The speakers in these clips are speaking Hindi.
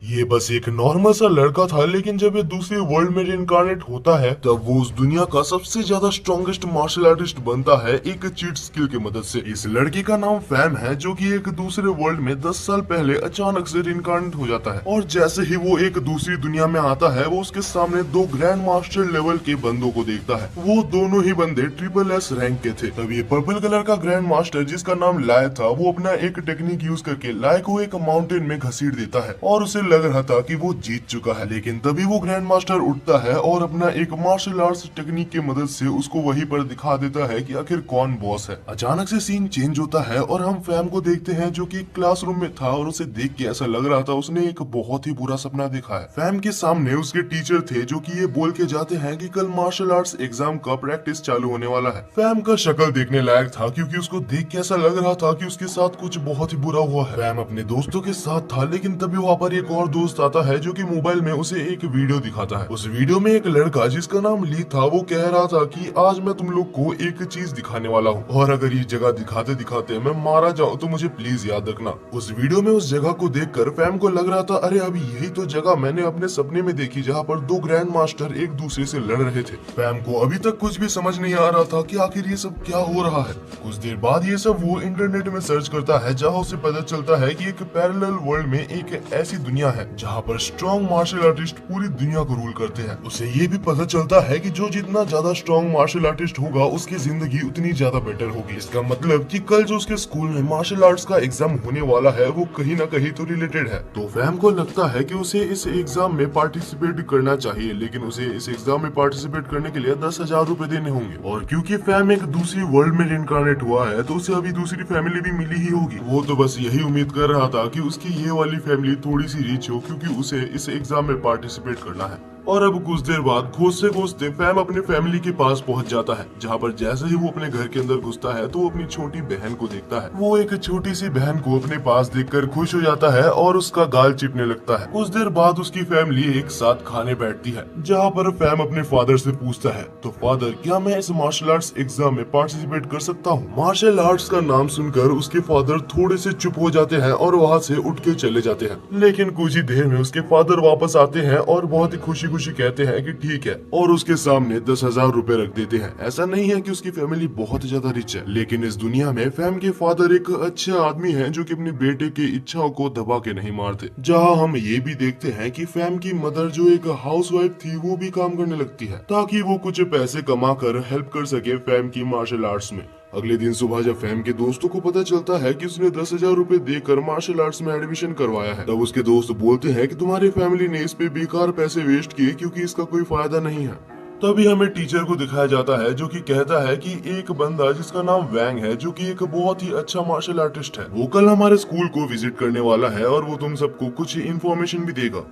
ये बस एक नॉर्मल सा लड़का था, लेकिन जब ये दूसरी वर्ल्ड में रिइंकार्नेट होता है तब वो उस दुनिया का सबसे ज्यादा स्ट्रॉन्गेस्ट मार्शल आर्टिस्ट बनता है एक चीट स्किल की मदद से। इस लड़के का नाम फैम है, जो कि एक दूसरे वर्ल्ड में 10 साल पहले अचानक से रिइंकार्नेट हो जाता है। और जैसे ही वो एक दूसरी दुनिया में आता है, वो उसके सामने दो ग्रैंड मास्टर लेवल के बंदों को देखता है। वो दोनों ही बंदे SSS रैंक के थे। तब ये पर्पल कलर का ग्रैंड मास्टर, जिसका नाम लाय था, वो अपना एक टेक्निक यूज करके लाय को एक माउंटेन में घसीट देता है और उसे लग रहा था कि वो जीत चुका है। लेकिन तभी वो ग्रैंड मास्टर उठता है और अपना एक मार्शल आर्ट्स टेक्निक की मदद से उसको वहीं पर दिखा देता है कि आखिर कौन बॉस है। अचानक से सीन चेंज होता है और हम फैम को देखते हैं, जो कि क्लासरूम में था और उसे देख के ऐसा लग रहा था उसने एक बहुत ही बुरा सपना देखा है। फैम के सामने उसके टीचर थे, जो कि ये बोल के जाते हैं कि कल मार्शल आर्ट्स एग्जाम का प्रैक्टिस चालू होने वाला है। फैम का शक्ल देखने लायक था, क्योंकि उसको देख के ऐसा लग रहा था कि उसके साथ कुछ बहुत ही बुरा हुआ है। फैम अपने दोस्तों के साथ था, लेकिन तभी वहाँ पर एक और दोस्त आता है, जो कि मोबाइल में उसे एक वीडियो दिखाता है। उस वीडियो में एक लड़का, जिसका नाम ली था, वो कह रहा था कि आज मैं तुम लोग को एक चीज दिखाने वाला हूँ, और अगर ये जगह दिखाते दिखाते मैं मारा जाऊँ तो मुझे प्लीज याद रखना। उस वीडियो में उस जगह को देखकर फैम को लग रहा था, अरे अभी यही तो जगह मैंने अपने सपने में देखी, जहाँ पर दो ग्रैंड मास्टर एक दूसरे से लड़ रहे थे। फैम को अभी तक कुछ भी समझ नहीं आ रहा था कि आखिर ये सब क्या हो रहा है। कुछ देर बाद ये सब वो इंटरनेट में सर्च करता है, जहाँ उसे पता चलता है कि एक पैरेलल वर्ल्ड में एक ऐसी दुनिया है जहाँ पर स्ट्रॉन्ग मार्शल आर्टिस्ट पूरी दुनिया को रूल करते हैं। उसे ये भी पता चलता है कि जो जितना ज्यादा स्ट्रॉन्ग मार्शल आर्टिस्ट होगा, उसकी जिंदगी उतनी ज्यादा बेटर होगी। इसका मतलब कि कल जो उसके स्कूल में मार्शल आर्ट्स का एग्जाम होने वाला है, वो कहीं ना कहीं तो रिलेटेड है। तो फैम को लगता है कि उसे इस एग्जाम में पार्टिसिपेट करना चाहिए, लेकिन उसे इस एग्जाम में पार्टिसिपेट करने के लिए 10,000 रुपए देने होंगे। और क्योंकि फैम एक दूसरी वर्ल्ड में रिइंकार्नेट हुआ है, तो उसे अभी दूसरी फैमिली भी मिली ही होगी। वो तो बस यही उम्मीद कर रहा था कि उसकी ये वाली फैमिली थोड़ी सी रिच हो, क्योंकि उसे इस एग्जाम में पार्टिसिपेट करना है। और अब कुछ देर बाद घुसते घुसते फैम अपने फैमिली के पास पहुंच जाता है, जहां पर जैसे ही वो अपने घर के अंदर घुसता है तो वो अपनी छोटी बहन को देखता है। वो एक छोटी सी बहन को अपने पास देखकर खुश हो जाता है और उसका गाल चिपने लगता है। कुछ देर बाद उसकी फैमिली एक साथ खाने बैठती है, जहाँ पर फैम अपने फादर से पूछता है, तो फादर, क्या मैं इस मार्शल आर्ट्स एग्जाम में पार्टिसिपेट कर सकता हूँ? मार्शल आर्ट्स का नाम सुनकर उसके फादर थोड़े से चुप हो जाते हैं और वहाँ से उठ के चले जाते हैं। लेकिन कुछ ही देर में उसके फादर वापस आते हैं और बहुत ही खुशी खुशी कहते हैं कि ठीक है, और उसके सामने 10,000 रुपए रख देते हैं। ऐसा नहीं है कि उसकी फैमिली बहुत ज्यादा रिच है, लेकिन इस दुनिया में फैम के फादर एक अच्छे आदमी हैं, जो कि अपने बेटे की इच्छाओं को दबा के नहीं मारते। जहां हम ये भी देखते हैं कि फैम की मदर, जो एक हाउसवाइफ थी, वो भी काम करने लगती है, ताकि वो कुछ पैसे कमा कर हेल्प कर सके फैम की मार्शल आर्ट्स में। अगले दिन सुबह जब फैम के दोस्तों को पता चलता है कि उसने 10,000 रुपए देकर मार्शल आर्ट्स में एडमिशन करवाया है, तब उसके दोस्त बोलते हैं कि तुम्हारी फैमिली ने इस पे बेकार पैसे वेस्ट किए, क्योंकि इसका कोई फायदा नहीं है। तभी हमें टीचर को दिखाया जाता है, जो कि कहता है कि एक बंदा जिसका नाम वैंग है, जो कि एक बहुत ही अच्छा मार्शल आर्टिस्ट है, वो कल हमारे स्कूल को विजिट करने वाला है और वो तुम सबको कुछ इन्फॉर्मेशन भी देगा।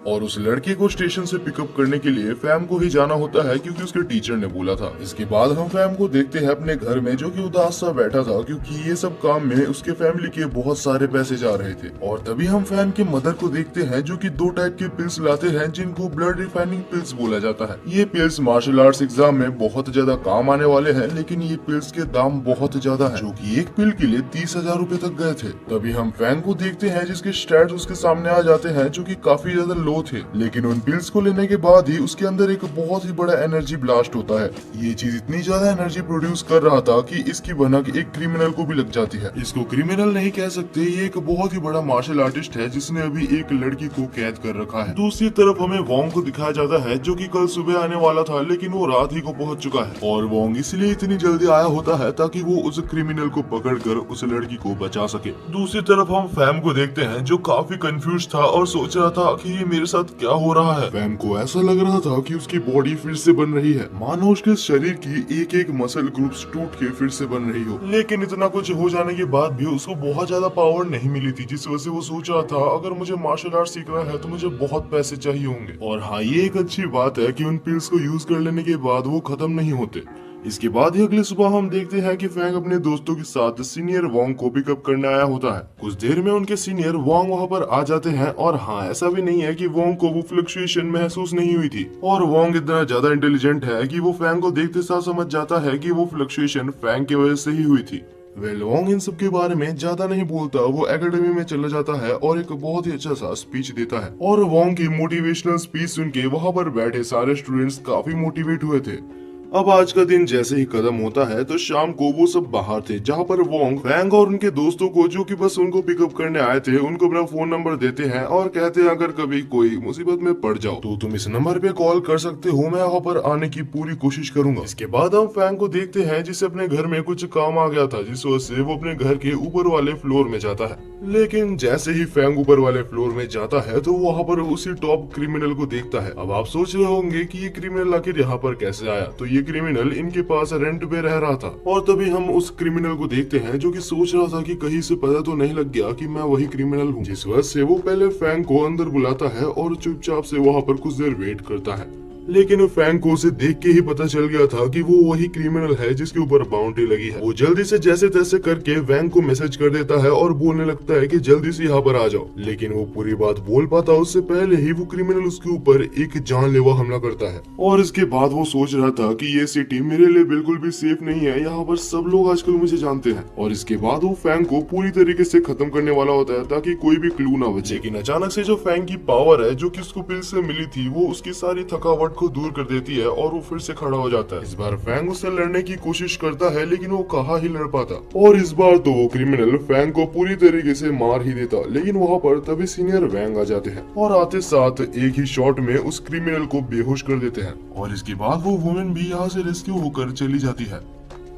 और उस लड़के को स्टेशन से पिकअप करने के लिए फैम को ही जाना होता है, क्योंकि उसके टीचर ने बोला था। इसके बाद हम फैम को देखते हैं अपने घर में, जो कि उदास सा बैठा था, क्योंकि ये सब काम में उसके फैमिली के बहुत सारे पैसे जा रहे थे। और तभी हम फैम के मदर को देखते हैं, जो कि 2 टाइप के पिल्स लाते हैं, जिनको ब्लड रिफाइनिंग पिल्स बोला जाता है। ये पिल्स मार्शल आर्ट्स एग्जाम में बहुत ज्यादा काम आने वाले हैं, लेकिन ये पिल्स के दाम बहुत ज्यादा है, जो कि एक पिल के लिए 30,000 रुपए तक गए थे। तभी हम फैम को देखते हैं, जिसके स्टैट्स उसके सामने आ जाते हैं, जो कि काफी ज्यादा लो थे, लेकिन उन पिल्स को लेने के बाद ही उसके अंदर एक बहुत ही बड़ा एनर्जी ब्लास्ट होता है। ये चीज इतनी ज्यादा एनर्जी प्रोड्यूस कर रहा था कि इसकी भनक एक क्रिमिनल को भी लग जाती है। इसको क्रिमिनल नहीं कह सकते, ये एक बहुत ही बड़ा मार्शल आर्टिस्ट है, जिसने अभी एक लड़की को कैद कर रखा है। दूसरी तरफ हमें वोंग को दिखाया जाता है, जो कि कल सुबह आने वाला था, लेकिन वो रात ही को पहुंच चुका है। और वोंग इसलिए इतनी जल्दी आया होता है ताकि वो उस क्रिमिनल को पकड़कर उस लड़की को बचा सके। दूसरी तरफ हम फैम को देखते हैं, जो काफी कंफ्यूज था और सोच रहा था कि ये मेरे साथ क्या हो रहा है। फैम को ऐसा लग रहा था कि उसकी बॉडी फिर से बन रही है, मानो उसके शरीर की एक एक मसल ग्रुप्स टूट के फिर से बन रही हो। लेकिन इतना कुछ हो जाने के बाद भी उसको बहुत ज्यादा पावर नहीं मिली थी, जिस वजह से वो सोच रहा था अगर मुझे मार्शल आर्ट सीखना है तो मुझे बहुत पैसे चाहिए होंगे। और हाँ, ये एक अच्छी बात है कि उन पिल्स को यूज कर लेने के बाद वो खत्म नहीं होते। इसके बाद ही अगले सुबह हम देखते हैं कि फैंग अपने दोस्तों के साथ सीनियर वोंग को पिकअप करने आया होता है। कुछ देर में उनके सीनियर वोंग वहां पर आ जाते हैं, और हाँ, ऐसा भी नहीं है कि वोंग को वो फ्लक्चुएशन महसूस नहीं हुई थी। और वोंग इतना ज्यादा इंटेलिजेंट है कि वो फैंग को देखते साथ समझ जाता है कि वो फ्लक्चुएशन फैंग की वजह से ही हुई थी। वोंग इन सब के बारे में ज्यादा नहीं बोलता, वो एकेडमी में चला जाता है और एक बहुत ही अच्छा सा स्पीच देता है। और वोंग की मोटिवेशनल स्पीच सुन के वहाँ पर बैठे सारे स्टूडेंट्स काफी मोटिवेट हुए थे। अब आज का दिन जैसे ही खत्म होता है तो शाम को वो सब बाहर थे, जहाँ पर वोंग फैंग और उनके दोस्तों को, जो कि बस उनको पिकअप करने आए थे, उनको अपना फोन नंबर देते हैं और कहते हैं अगर कभी कोई मुसीबत में पड़ जाओ तो तुम इस नंबर पे कॉल कर सकते हो, मैं यहाँ पर आने की पूरी कोशिश करूंगा। इसके बाद हम फैंग को देखते हैं जिसे अपने घर में कुछ काम आ गया था, जिस वजह से वो अपने घर के ऊपर वाले फ्लोर में जाता है। लेकिन जैसे ही फैंग ऊपर वाले फ्लोर में जाता है तो वहाँ पर उसी टॉप क्रिमिनल को देखता है। अब आप सोच रहे होंगे कि ये क्रिमिनल आखिर यहाँ पर कैसे आया, तो ये क्रिमिनल इनके पास रेंट पे रह रहा था। और तभी हम उस क्रिमिनल को देखते हैं जो कि सोच रहा था कि कहीं से पता तो नहीं लग गया कि मैं वही क्रिमिनल हूँ, जिस वजह से वो पहले फैंग को अंदर बुलाता है और चुपचाप से वहाँ पर कुछ देर वेट करता है। लेकिन फैंग को उसे देख के ही पता चल गया था कि वो वही क्रिमिनल है जिसके ऊपर बाउंड्री लगी है। वो जल्दी से जैसे तैसे करके वैंग को मैसेज कर देता है और बोलने लगता है कि जल्दी से यहाँ पर आ जाओ। लेकिन वो पूरी बात बोल पाता उससे पहले ही वो क्रिमिनल उसके ऊपर एक जानलेवा हमला करता है। और इसके बाद वो सोच रहा था कि ये सिटी मेरे लिए बिल्कुल भी सेफ नहीं है, यहाँ पर सब लोग आजकल मुझे जानते हैं। और इसके बाद वो फैंग को पूरी तरीके से खत्म करने वाला होता है ताकि कोई भी क्लू ना बचे। लेकिन अचानक से जो फैंग की पावर है जो कि उसको पिल से मिली थी, वो उसकी सारी थकावट को दूर कर देती है और वो फिर से खड़ा हो जाता है। इस बार फैंग उससे लड़ने की कोशिश करता है लेकिन वो कहाँ ही लड़ पाता, और इस बार तो वो क्रिमिनल फैंग को पूरी तरीके से मार ही देता। लेकिन वहाँ पर तभी सीनियर वैंग आ जाते हैं और आते साथ एक ही शॉट में उस क्रिमिनल को बेहोश कर देते हैं। और इसके बाद वो वुमेन भी यहाँ से रेस्क्यू होकर चली जाती है।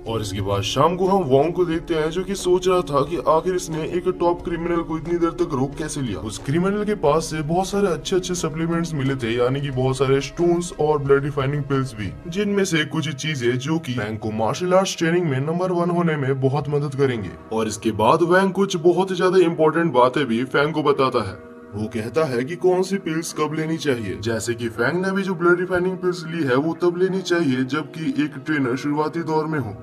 और इसके बाद शाम को हम वोंग को देखते हैं जो कि सोच रहा था कि आखिर इसने एक टॉप क्रिमिनल को इतनी देर तक रोक कैसे लिया। उस क्रिमिनल के पास से बहुत सारे अच्छे सप्लीमेंट्स मिले थे, यानी कि बहुत सारे स्टोन्स और ब्लड रिफाइनिंग पिल्स भी, जिनमें से कुछ चीजें जो कि वैंग को मार्शल आर्ट्स ट्रेनिंग में नंबर 1 होने में बहुत मदद करेंगे। और इसके बाद वैंग कुछ बहुत ज्यादा इंपॉर्टेंट बातें भी फैंग को बताता है। वो कहता है कि कौन सी पिल्स कब लेनी चाहिए, जैसे कि फैंग ने भी जो ब्लड रिफाइनिंग पिल्स ली है वो तब लेनी चाहिए जबकि एक ट्रेनर शुरुआती दौर में हो,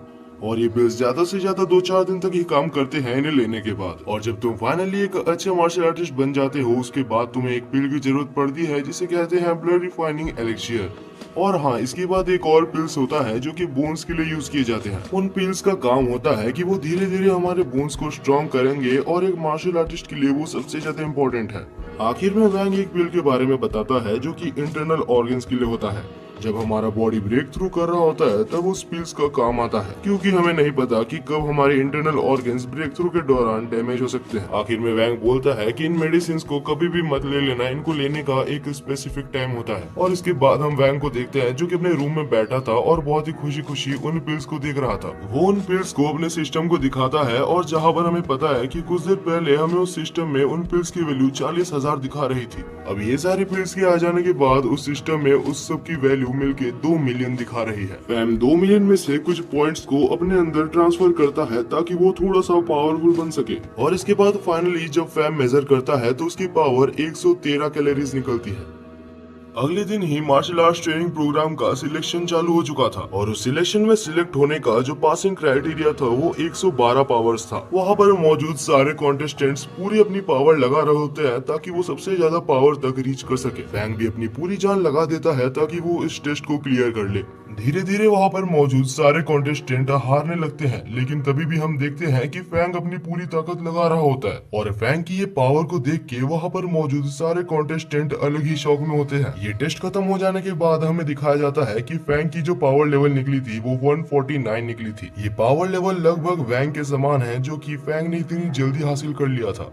और ये पिल्स ज्यादा से ज्यादा 2-4 दिन तक ही काम करते हैं इन्हें लेने के बाद। और जब तुम फाइनली एक अच्छे मार्शल आर्टिस्ट बन जाते हो उसके बाद तुम्हें एक पिल की जरूरत पड़ती है जिसे कहते हैं ब्लड रिफाइनिंग एलिक्सियर। और हाँ, इसके बाद एक और पिल्स होता है जो कि बोन्स के लिए यूज किए जाते हैं। उन पिल्स का काम होता है कि वो धीरे धीरे हमारे बोन्स को स्ट्रॉन्ग करेंगे और एक मार्शल आर्टिस्ट के लिए वो सबसे ज्यादा इम्पोर्टेंट है। आखिर में वैंग एक पिल के बारे में बताता है जो कि इंटरनल ऑर्गन्स के लिए होता है। जब हमारा बॉडी ब्रेक थ्रू कर रहा होता है तब उस पिल्स का काम आता है, क्योंकि हमें नहीं पता कि कब हमारे इंटरनल ऑर्गन्स ब्रेक थ्रू के दौरान डैमेज हो सकते हैं। आखिर में वैंग बोलता है कि इन मेडिसिन को कभी भी मत ले लेना, इनको लेने का एक स्पेसिफिक टाइम होता है। और इसके बाद हम वैंग को देखते हैं जो कि अपने रूम में बैठा था और बहुत ही खुशी खुशी उन पिल्स को देख रहा था। वो उन पिल्स को अपने सिस्टम को दिखाता है और जहाँ पर हमें पता है कि कुछ देर पहले हमें उस सिस्टम में उन पिल्स की वैल्यू 40,000 दिखा रही थी। अब ये सारी पिल्स के आ जाने के बाद उस सिस्टम में उस सब की वैल्यू मिलके 2 मिलियन दिखा रही है। फैम 2 मिलियन में से कुछ पॉइंट्स को अपने अंदर ट्रांसफर करता है ताकि वो थोड़ा सा पावरफुल बन सके। और इसके बाद फाइनली जब फैम मेजर करता है तो उसकी पावर 113 कैलोरीज निकलती है। अगले दिन ही मार्शल आर्ट्स ट्रेनिंग प्रोग्राम का सिलेक्शन चालू हो चुका था और उस सिलेक्शन में सिलेक्ट होने का जो पासिंग क्राइटेरिया था वो 112 पावर्स था। वहाँ पर मौजूद सारे कॉन्टेस्टेंट्स पूरी अपनी पावर लगा रहे होते हैं ताकि वो सबसे ज्यादा पावर तक रीच कर सके। फैंग भी अपनी पूरी जान लगा देता है ताकि वो इस टेस्ट को क्लियर कर ले। धीरे धीरे वहाँ पर मौजूद सारे कॉन्टेस्टेंट हारने लगते हैं, लेकिन तभी भी हम देखते हैं कि फैंग अपनी पूरी ताकत लगा रहा होता है। और फैंग की ये पावर को देख के वहाँ पर मौजूद सारे कॉन्टेस्टेंट अलग ही शौक में होते हैं। ये टेस्ट खत्म हो जाने के बाद हमें दिखाया जाता है कि फैंग की जो पावर लेवल निकली थी वो 149 निकली थी। ये पावर लेवल लगभग वैंग के समान है जो कि फैंग ने इतनी जल्दी हासिल कर लिया था।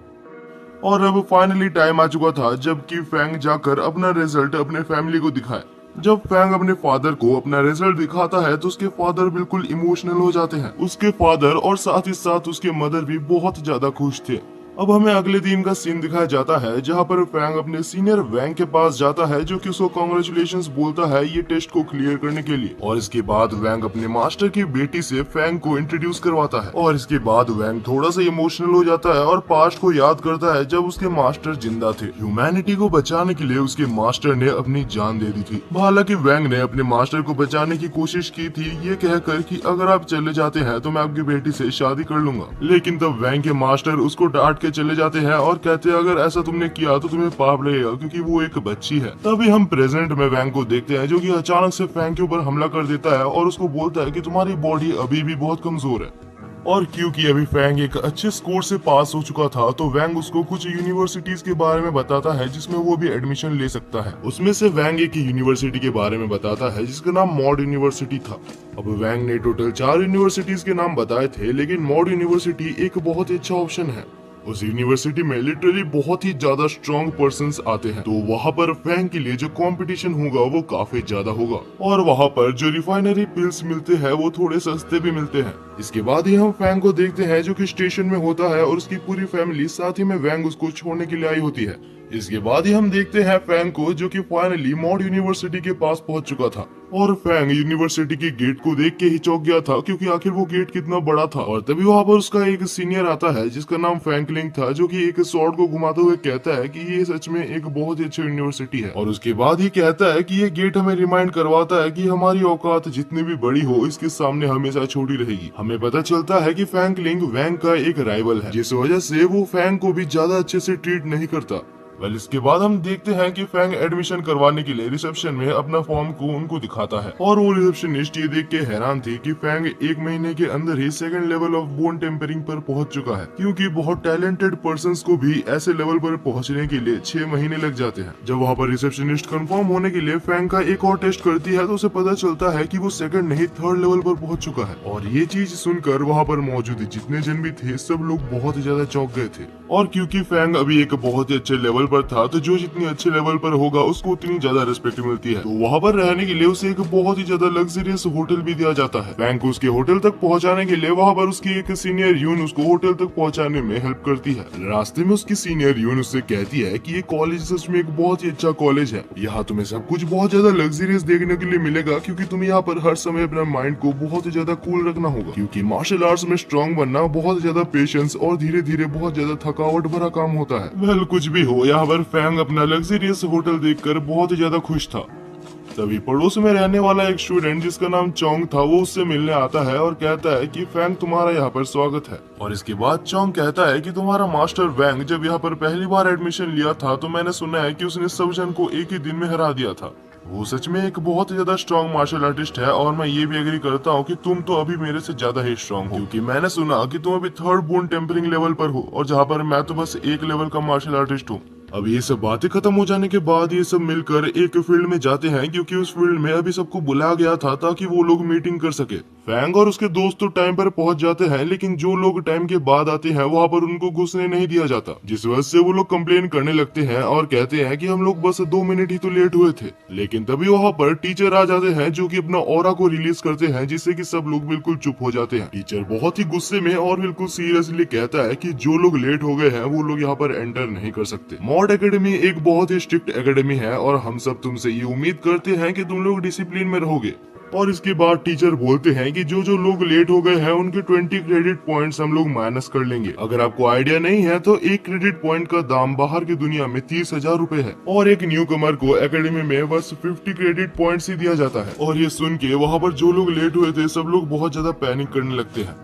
और अब फाइनली टाइम आ चुका था जबकि फैंग जाकर अपना रिजल्ट अपने फैमिली को दिखाए। जब फैंग अपने फादर को अपना रिजल्ट दिखाता है तो उसके फादर बिल्कुल इमोशनल हो जाते हैं। उसके फादर और साथ ही साथ उसके मदर भी बहुत ज्यादा खुश थे। अब हमें अगले दिन का सीन दिखाया जाता है जहाँ पर फैंग अपने सीनियर वैंग के पास जाता है जो कि उसको कांग्रेचुलेशंस बोलता है ये टेस्ट को क्लियर करने के लिए। और इसके बाद वैंग अपने मास्टर की बेटी से फैंग को इंट्रोड्यूस करवाता है। और इसके बाद वैंग थोड़ा सा इमोशनल हो जाता है और पास्ट को याद करता है जब उसके मास्टर जिंदा थे। ह्यूमैनिटी को बचाने के लिए उसके मास्टर ने अपनी जान दे दी थी। हालांकि वैंग ने अपने मास्टर को बचाने की कोशिश की थी ये कहकर कि अगर आप चले जाते हैं तो मैं आपकी बेटी से शादी कर लूंगा। लेकिन तब वैंग के मास्टर उसको डांट के चले जाते हैं और कहते हैं अगर ऐसा तुमने किया तो तुम्हें पाप लगेगा क्योंकि वो एक बच्ची है। तभी हम प्रेजेंट में वैंग को देखते हैं जो कि अचानक से फैंग के ऊपर हमला कर देता है और उसको बोलता है कि तुम्हारी बॉडी अभी भी बहुत कमजोर है। और क्योंकि अभी फैंग एक अच्छे स्कोर से पास हो चुका था तो वैंग उसको कुछ यूनिवर्सिटीज के बारे में बताता है जिसमें वो भी एडमिशन ले सकता है। उसमें से वैंग एक यूनिवर्सिटी के बारे में बताता है जिसका नाम मॉड यूनिवर्सिटी था। अब वैंग ने टोटल 4 यूनिवर्सिटीज के नाम बताए थे, लेकिन मॉड यूनिवर्सिटी एक बहुत ही अच्छा ऑप्शन है। उस यूनिवर्सिटी में लिटरली बहुत ही ज्यादा स्ट्रॉन्ग पर्संस आते हैं, तो वहाँ पर फैंग के लिए जो कंपटीशन होगा वो काफी ज्यादा होगा। और वहाँ पर जो रिफाइनरी पिल्स मिलते हैं वो थोड़े सस्ते भी मिलते हैं। इसके बाद ही हम फैंग को देखते हैं जो कि स्टेशन में होता है और उसकी पूरी फैमिली साथ ही में वैंग उसको छोड़ने के लिए आई होती है। इसके बाद ही हम देखते हैं फैंग को जो कि फाइनली मॉड यूनिवर्सिटी के पास पहुंच चुका था। और फैंग यूनिवर्सिटी के गेट को देख के ही चौंक गया था क्योंकि आखिर वो गेट कितना बड़ा था। और तभी वहाँ पर उसका एक सीनियर आता है जिसका नाम फैंकलिंग था, जो कि एक स्वॉर्ड को घुमाते हुए कहता है कि ये सच में एक बहुत ही अच्छी यूनिवर्सिटी है। और उसके बाद ही कहता है कि ये गेट हमें रिमाइंड करवाता है कि हमारी औकात जितनी भी बड़ी हो इसके सामने हमेशा छोटी रहेगी। हमें पता चलता है कि फैंकलिंग वैंग का एक राइवल है, जिस वजह से वो फैंग को भी ज्यादा अच्छे से ट्रीट नहीं करता। इसके बाद हम देखते हैं कि फैंग एडमिशन करवाने के लिए रिसेप्शन में अपना फॉर्म को उनको दिखाता है और वो रिसेप्शनिस्ट ये देख के हैरान थी कि फैंग 1 महीने के अंदर ही 2nd level of bone tempering पर पहुंच चुका है, क्योंकि बहुत टैलेंटेड पर्संस को भी ऐसे लेवल पर पहुंचने के लिए 6 महीने लग जाते हैं। जब वहाँ पर रिसेप्शनिस्ट कंफर्म होने के लिए फैंग का एक और टेस्ट करती है तो उसे पता चलता है कि वो 2nd नहीं 3rd लेवल पर पहुंच चुका है। और ये चीज सुनकर वहाँ पर मौजूद जितने जन भी थे सब लोग बहुत ही ज्यादा चौंक गए थे। और क्योंकि फैंग अभी एक बहुत ही अच्छे लेवल पर था तो जो जितनी अच्छे लेवल पर होगा उसको उतनी ज्यादा रिस्पेक्ट मिलती है। तो वहाँ पर रहने के लिए उसे एक बहुत ही ज्यादा लग्जरियस होटल भी दिया जाता है। फैंग को उसके होटल तक पहुँचाने के लिए वहाँ पर उसकी एक सीनियर यून उसको होटल तक पहुँचाने में हेल्प करती है। रास्ते में उसकी सीनियर यून उससे कहती है कि ये कॉलेज सच में एक बहुत ही अच्छा कॉलेज है, यहाँ तुम्हें सब कुछ बहुत ज्यादा लग्जरियस देखने के लिए मिलेगा, क्योंकि तुम्हें यहाँ पर हर समय अपना माइंड को बहुत ही ज्यादा कूल रखना होगा, क्योंकि मार्शल आर्ट्स में स्ट्रॉन्ग बनना बहुत ज्यादा पेशेंस और धीरे धीरे बहुत ज्यादा थकावट भरा काम होता है। कुछ भी हो, यहाँ पर फैंग अपना लग्जरियस होटल देखकर बहुत ही ज्यादा खुश था। तभी पड़ोस में रहने वाला एक स्टूडेंट जिसका नाम चोंग था वो उससे मिलने आता है और कहता है कि फैंग तुम्हारा यहाँ पर स्वागत है। और इसके बाद चोंग कहता है कि तुम्हारा मास्टर वैंग जब यहाँ पर पहली बार एडमिशन लिया था तो मैंने सुना है कि उसने सब जन को एक ही दिन में हरा दिया था। वो सच में एक बहुत ही ज्यादा स्ट्रॉन्ग मार्शल आर्टिस्ट है और मैं ये भी एग्री करता हूँ कि तुम तो अभी मेरे से ज्यादा ही स्ट्रॉन्ग हो, क्योंकि मैंने सुना कि तुम अभी 3rd बोन टेम्परिंग लेवल पर हो और जहाँ पर मैं तो बस 1 लेवल का मार्शल आर्टिस्ट हूँ। अब ये सब बातें खत्म हो जाने के बाद ये सब मिलकर एक फील्ड में जाते हैं, क्योंकि उस फील्ड में अभी सबको बुलाया गया था ताकि वो लोग मीटिंग कर सके। फैंग और उसके दोस्त तो टाइम पर पहुंच जाते हैं, लेकिन जो लोग टाइम के बाद आते हैं वहाँ पर उनको घुसने नहीं दिया जाता, जिस वजह से वो लोग कंप्लेन करने लगते हैं और कहते हैं कि हम लोग बस 2 मिनट ही तो लेट हुए थे। लेकिन तभी वहाँ पर टीचर आ जाते हैं जो कि अपना ऑरा को रिलीज करते हैं, जिससे कि सब लोग बिल्कुल चुप हो जाते हैं। टीचर बहुत ही गुस्से में और बिल्कुल सीरियसली कहता है कि जो लोग लेट हो गए हैं वो लोग यहाँ पर एंटर नहीं कर सकते। मॉड एकेडमी एक बहुत ही स्ट्रिक्ट एकेडमी है और हम सब तुमसे ये उम्मीद करते हैं कि तुम लोग डिसिप्लिन में रहोगे। और इसके बाद टीचर बोलते हैं कि जो जो लोग लेट हो गए हैं उनके 20 क्रेडिट पॉइंट्स हम लोग माइनस कर लेंगे। अगर आपको आइडिया नहीं है तो 1 क्रेडिट पॉइंट का दाम बाहर की दुनिया में 30,000 रुपए है और एक न्यू कमर को एकेडमी में बस 50 क्रेडिट पॉइंट्स ही दिया जाता है। और ये सुन के वहाँ पर जो लोग लेट हुए थे सब लोग बहुत ज्यादा पैनिक करने लगते हैं।